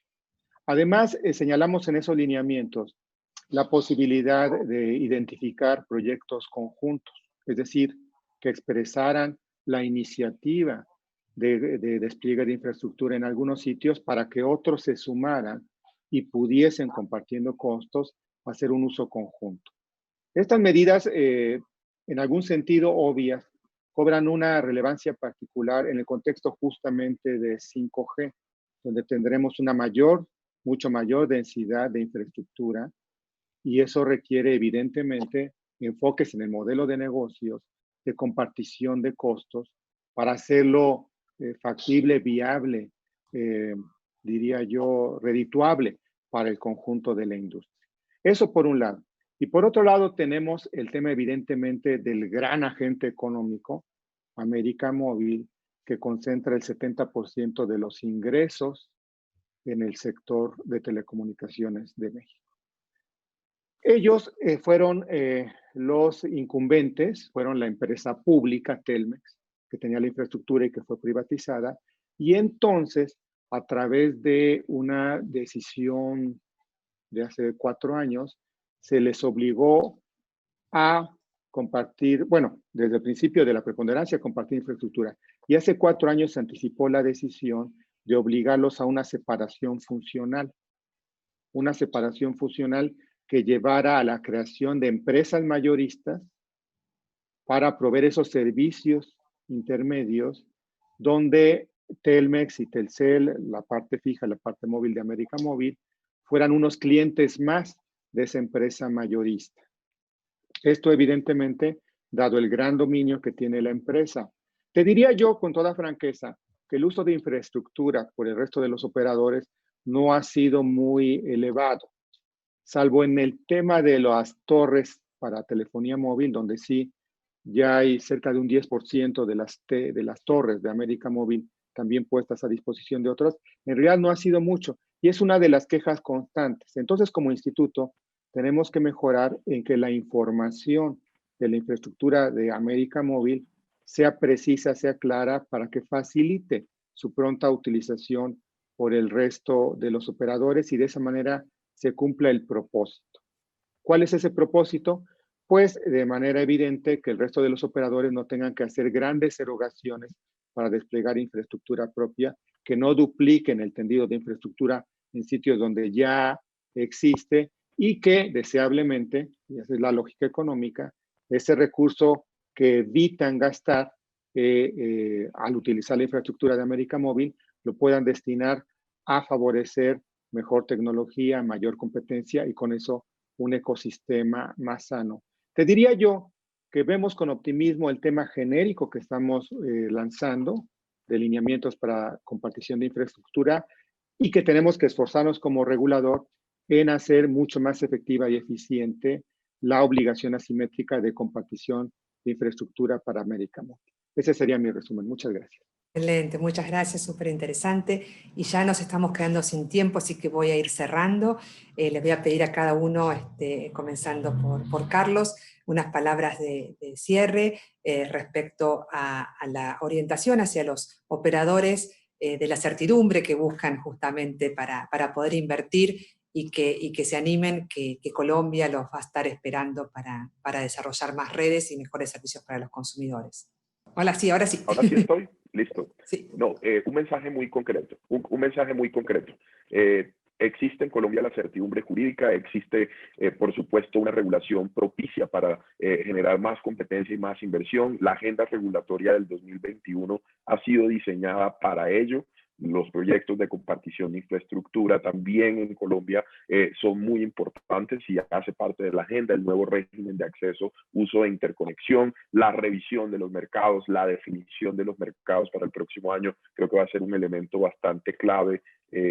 Además, señalamos en esos lineamientos la posibilidad de identificar proyectos conjuntos, es decir, que expresaran la iniciativa de despliegue de infraestructura en algunos sitios para que otros se sumaran y pudiesen, compartiendo costos, hacer un uso conjunto. Estas medidas, en algún sentido obvias, cobran una relevancia particular en el contexto justamente de 5G, donde tendremos una mucho mayor densidad de infraestructura, y eso requiere evidentemente enfoques en el modelo de negocios, de compartición de costos, para hacerlo factible, viable, diría yo, redituable para el conjunto de la industria. Eso por un lado. Y por otro lado tenemos el tema evidentemente del gran agente económico, América Móvil, que concentra el 70% de los ingresos en el sector de telecomunicaciones de México. Ellos fueron los incumbentes, fueron la empresa pública Telmex, que tenía la infraestructura y que fue privatizada, y entonces, a través de una decisión de hace 4 años, se les obligó a compartir, bueno, desde el principio de la preponderancia, compartir infraestructura. Y hace 4 años se anticipó la decisión de obligarlos a una separación funcional que llevara a la creación de empresas mayoristas para proveer esos servicios intermedios donde Telmex y Telcel, la parte fija, la parte móvil de América Móvil, fueran unos clientes más de esa empresa mayorista. Esto evidentemente, dado el gran dominio que tiene la empresa. Te diría yo con toda franqueza que el uso de infraestructura por el resto de los operadores no ha sido muy elevado, salvo en el tema de las torres para telefonía móvil, donde sí ya hay cerca de un 10% de las torres de América Móvil también puestas a disposición de otros. En realidad no ha sido mucho y es una de las quejas constantes. Entonces, como instituto, tenemos que mejorar en que la información de la infraestructura de América Móvil sea precisa, sea clara, para que facilite su pronta utilización por el resto de los operadores y de esa manera se cumpla el propósito. ¿Cuál es ese propósito? Pues de manera evidente que el resto de los operadores no tengan que hacer grandes erogaciones para desplegar infraestructura propia, que no dupliquen el tendido de infraestructura en sitios donde ya existe y que deseablemente, y esa es la lógica económica, ese recurso que evitan gastar al utilizar la infraestructura de América Móvil, lo puedan destinar a favorecer mejor tecnología, mayor competencia y con eso un ecosistema más sano. Te diría yo que vemos con optimismo el tema genérico que estamos lanzando, de lineamientos para compartición de infraestructura, y que tenemos que esforzarnos como regulador en hacer mucho más efectiva y eficiente la obligación asimétrica de compartición de infraestructura para América Móvil. Ese sería mi resumen. Muchas gracias. Excelente, muchas gracias, súper interesante. Y ya nos estamos quedando sin tiempo, así que voy a ir cerrando. Les voy a pedir a cada uno, comenzando por Carlos, unas palabras de cierre respecto a la orientación hacia los operadores de la certidumbre que buscan justamente para poder invertir y que se animen, que Colombia los va a estar esperando para desarrollar más redes y mejores servicios para los consumidores. Hola, sí, ahora sí. Ahora sí estoy, listo. Sí. No, un mensaje muy concreto, un mensaje muy concreto. Existe en Colombia la certidumbre jurídica, existe, por supuesto, una regulación propicia para generar más competencia y más inversión. La agenda regulatoria del 2021 ha sido diseñada para ello. Los proyectos de compartición de infraestructura también en Colombia son muy importantes y hace parte de la agenda el nuevo régimen de acceso, uso de interconexión, la revisión de los mercados, la definición de los mercados para el próximo año. Creo que va a ser un elemento bastante clave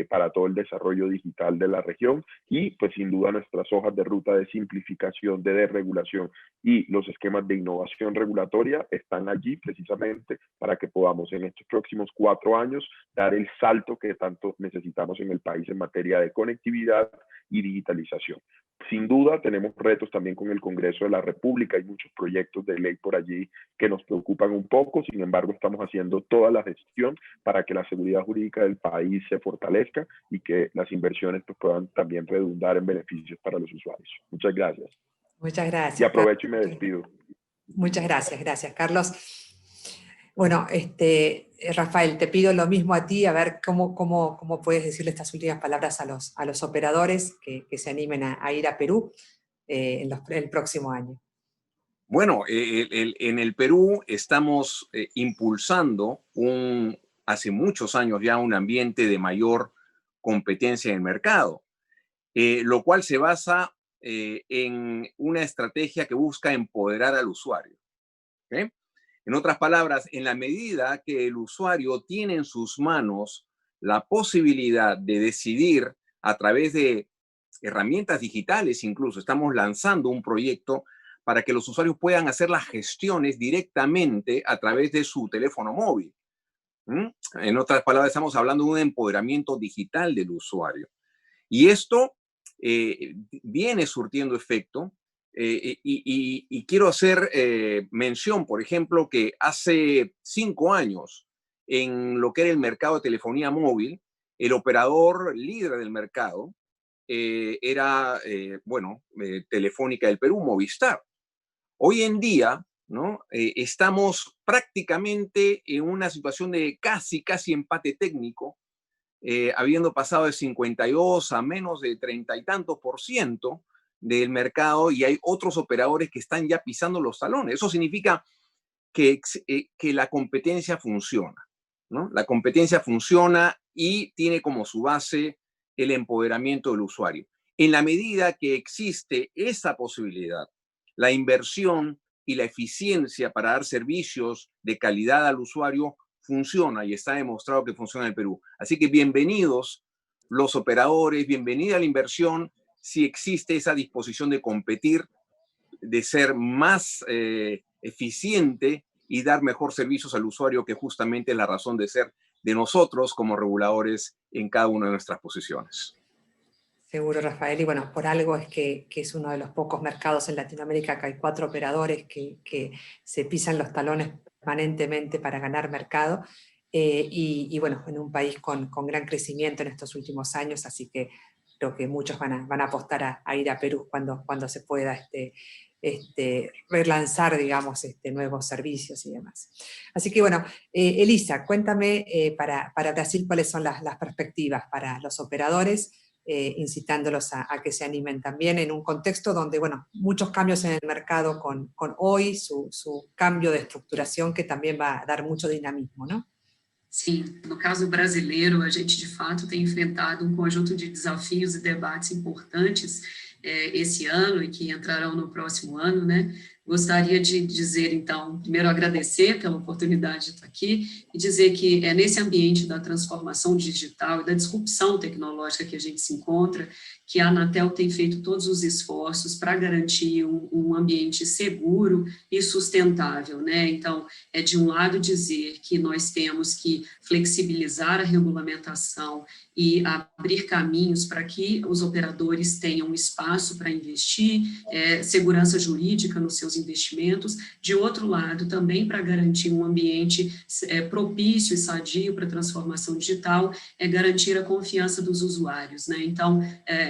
para todo el desarrollo digital de la región y pues sin duda nuestras hojas de ruta de simplificación, de desregulación y los esquemas de innovación regulatoria están allí precisamente para que podamos en estos próximos 4 años dar el salto que tanto necesitamos en el país en materia de conectividad y digitalización. Sin duda tenemos retos también con el Congreso de la República, hay muchos proyectos de ley por allí que nos preocupan un poco, sin embargo estamos haciendo toda la gestión para que la seguridad jurídica del país se fortalezca y que las inversiones pues, puedan también redundar en beneficios para los usuarios. Muchas gracias. Muchas gracias. Y aprovecho y me despido. Muchas gracias, Carlos. Bueno, Rafael, te pido lo mismo a ti, a ver cómo puedes decirle estas últimas palabras a los operadores que se animen a ir a Perú el próximo año. Bueno, en el Perú estamos impulsando hace muchos años ya un ambiente de mayor competencia en el mercado, lo cual se basa en una estrategia que busca empoderar al usuario. ¿Okay? En otras palabras, en la medida que el usuario tiene en sus manos la posibilidad de decidir a través de herramientas digitales incluso. Estamos lanzando un proyecto para que los usuarios puedan hacer las gestiones directamente a través de su teléfono móvil. En otras palabras, estamos hablando de un empoderamiento digital del usuario. Y esto viene surtiendo efecto. Y quiero hacer mención, por ejemplo, que hace 5 años, en lo que era el mercado de telefonía móvil, el operador líder del mercado era, Telefónica del Perú, Movistar. Hoy en día, ¿no? Estamos prácticamente en una situación de casi empate técnico, habiendo pasado de 52 a menos de 30 y tantos % del mercado, y hay otros operadores que están ya pisando los talones. Eso significa que la competencia funciona, ¿no? La competencia funciona y tiene como su base el empoderamiento del usuario. En la medida que existe esa posibilidad, la inversión y la eficiencia para dar servicios de calidad al usuario funciona, y está demostrado que funciona en el Perú. Así que bienvenidos los operadores, bienvenida la inversión, si existe esa disposición de competir, de ser más eficiente y dar mejor servicios al usuario, que justamente es la razón de ser de nosotros como reguladores en cada una de nuestras posiciones. Seguro, Rafael, y bueno, por algo es que es uno de los pocos mercados en Latinoamérica que hay 4 operadores que se pisan los talones permanentemente para ganar mercado, y bueno, en un país con gran crecimiento en estos últimos años, así que creo que muchos van a apostar a ir a Perú cuando se pueda relanzar, digamos, nuevos servicios y demás. Así que bueno, Elisa, cuéntame para Brasil cuáles son las perspectivas para los operadores, incitándolos a que se animen también en un contexto donde, bueno, muchos cambios en el mercado con hoy, su cambio de estructuración que también va a dar mucho dinamismo, ¿no? Sim, no caso brasileiro, a gente de fato tem enfrentado conjunto de desafios e debates importantes esse ano e que entrarão no próximo ano, né? Gostaria de dizer, então, primeiro agradecer pela oportunidade de estar aqui e dizer que é nesse ambiente da transformação digital e da disrupção tecnológica que a gente se encontra, que a Anatel tem feito todos os esforços para garantir um ambiente seguro e sustentável, né? Então, é de um lado dizer que nós temos que flexibilizar a regulamentação e abrir caminhos para que os operadores tenham espaço para investir, segurança jurídica nos seus investimentos, de outro lado, também para garantir um ambiente propício e sadio para a transformação digital, garantir a confiança dos usuários, né? Então,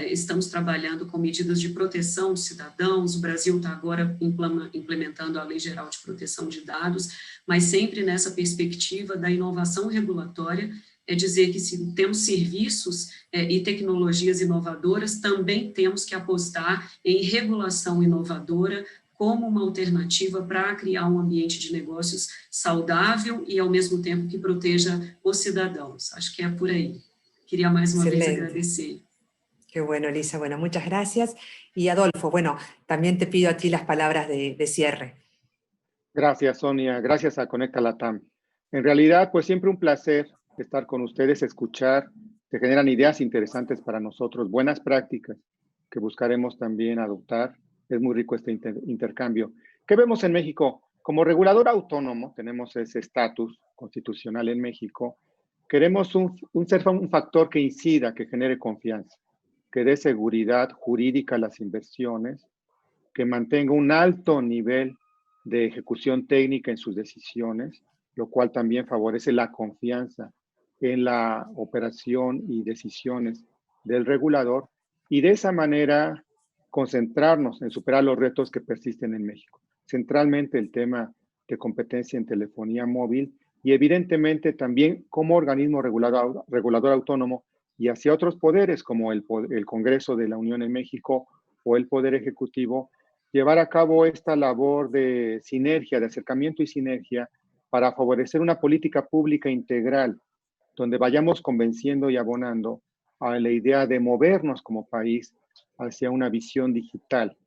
estamos trabalhando com medidas de proteção dos cidadãos, o Brasil está agora implementando a Lei Geral de Proteção de Dados, mas sempre nessa perspectiva da inovação regulatória, dizer que se temos serviços e tecnologias inovadoras, também temos que apostar em regulação inovadora como uma alternativa para criar um ambiente de negócios saudável e, ao mesmo tempo, que proteja os cidadãos. Acho que é por aí. Queria mais uma vez agradecer. Qué bueno, Elisa. Bueno, muchas gracias. Y Adolfo, bueno, también te pido a ti las palabras de cierre. Gracias, Sonia. Gracias a Conecta Latam. En realidad, pues siempre un placer estar con ustedes, escuchar, se generan ideas interesantes para nosotros, buenas prácticas que buscaremos también adoptar. Es muy rico este intercambio. ¿Qué vemos en México? Como regulador autónomo, tenemos ese estatus constitucional en México. Queremos ser un factor que incida, que genere confianza, que dé seguridad jurídica a las inversiones, que mantenga un alto nivel de ejecución técnica en sus decisiones, lo cual también favorece la confianza en la operación y decisiones del regulador, y de esa manera concentrarnos en superar los retos que persisten en México. Centralmente el tema de competencia en telefonía móvil y evidentemente también como organismo regulador autónomo y hacia otros poderes como el Congreso de la Unión en México o el Poder Ejecutivo, llevar a cabo esta labor de sinergia, de acercamiento y sinergia para favorecer una política pública integral donde vayamos convenciendo y abonando a la idea de movernos como país hacia una visión digital,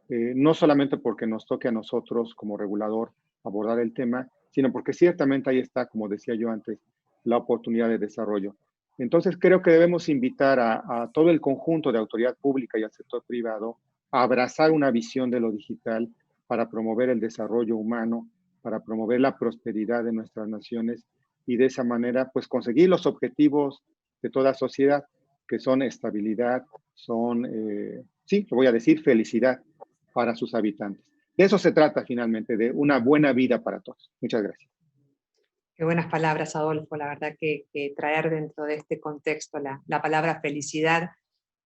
no solamente porque nos toque a nosotros como regulador abordar el tema, sino porque ciertamente ahí está, como decía yo antes, la oportunidad de desarrollo. Entonces creo que debemos invitar a todo el conjunto de autoridad pública y al sector privado a abrazar una visión de lo digital para promover el desarrollo humano, para promover la prosperidad de nuestras naciones y de esa manera pues conseguir los objetivos de toda sociedad, que son estabilidad, son, sí, lo voy a decir, felicidad para sus habitantes. De eso se trata finalmente, de una buena vida para todos. Muchas gracias. Qué buenas palabras, Adolfo. La verdad que traer dentro de este contexto la palabra felicidad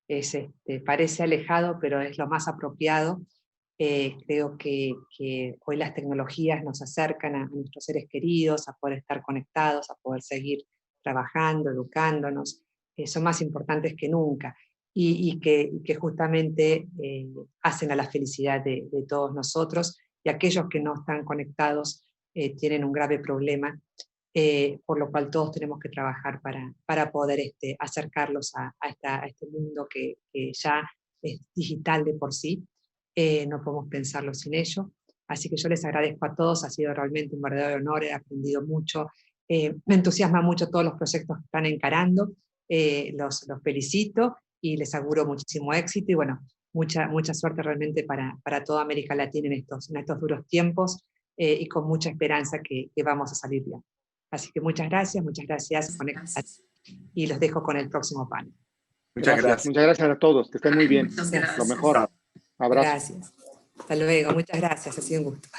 es, parece alejado, pero es lo más apropiado. Creo que hoy las tecnologías nos acercan a nuestros seres queridos, a poder estar conectados, a poder seguir trabajando, educándonos. Son más importantes que nunca. Y que justamente hacen a la felicidad de todos nosotros, y aquellos que no están conectados tienen un grave problema, por lo cual todos tenemos que trabajar para poder acercarlos a este mundo que ya es digital de por sí. No podemos pensarlo sin ello. Así que yo les agradezco a todos, ha sido realmente un verdadero honor, he aprendido mucho, me entusiasma mucho todos los proyectos que están encarando, los felicito y les auguro muchísimo éxito y bueno, mucha suerte realmente para toda América Latina en estos duros tiempos, y con mucha esperanza que vamos a salir bien. Así que muchas gracias, y los dejo con el próximo panel. Muchas gracias. Muchas gracias a todos, que estén muy bien. Muchas gracias. Lo mejor. Abrazo. Gracias. Hasta luego, muchas gracias, ha sido un gusto.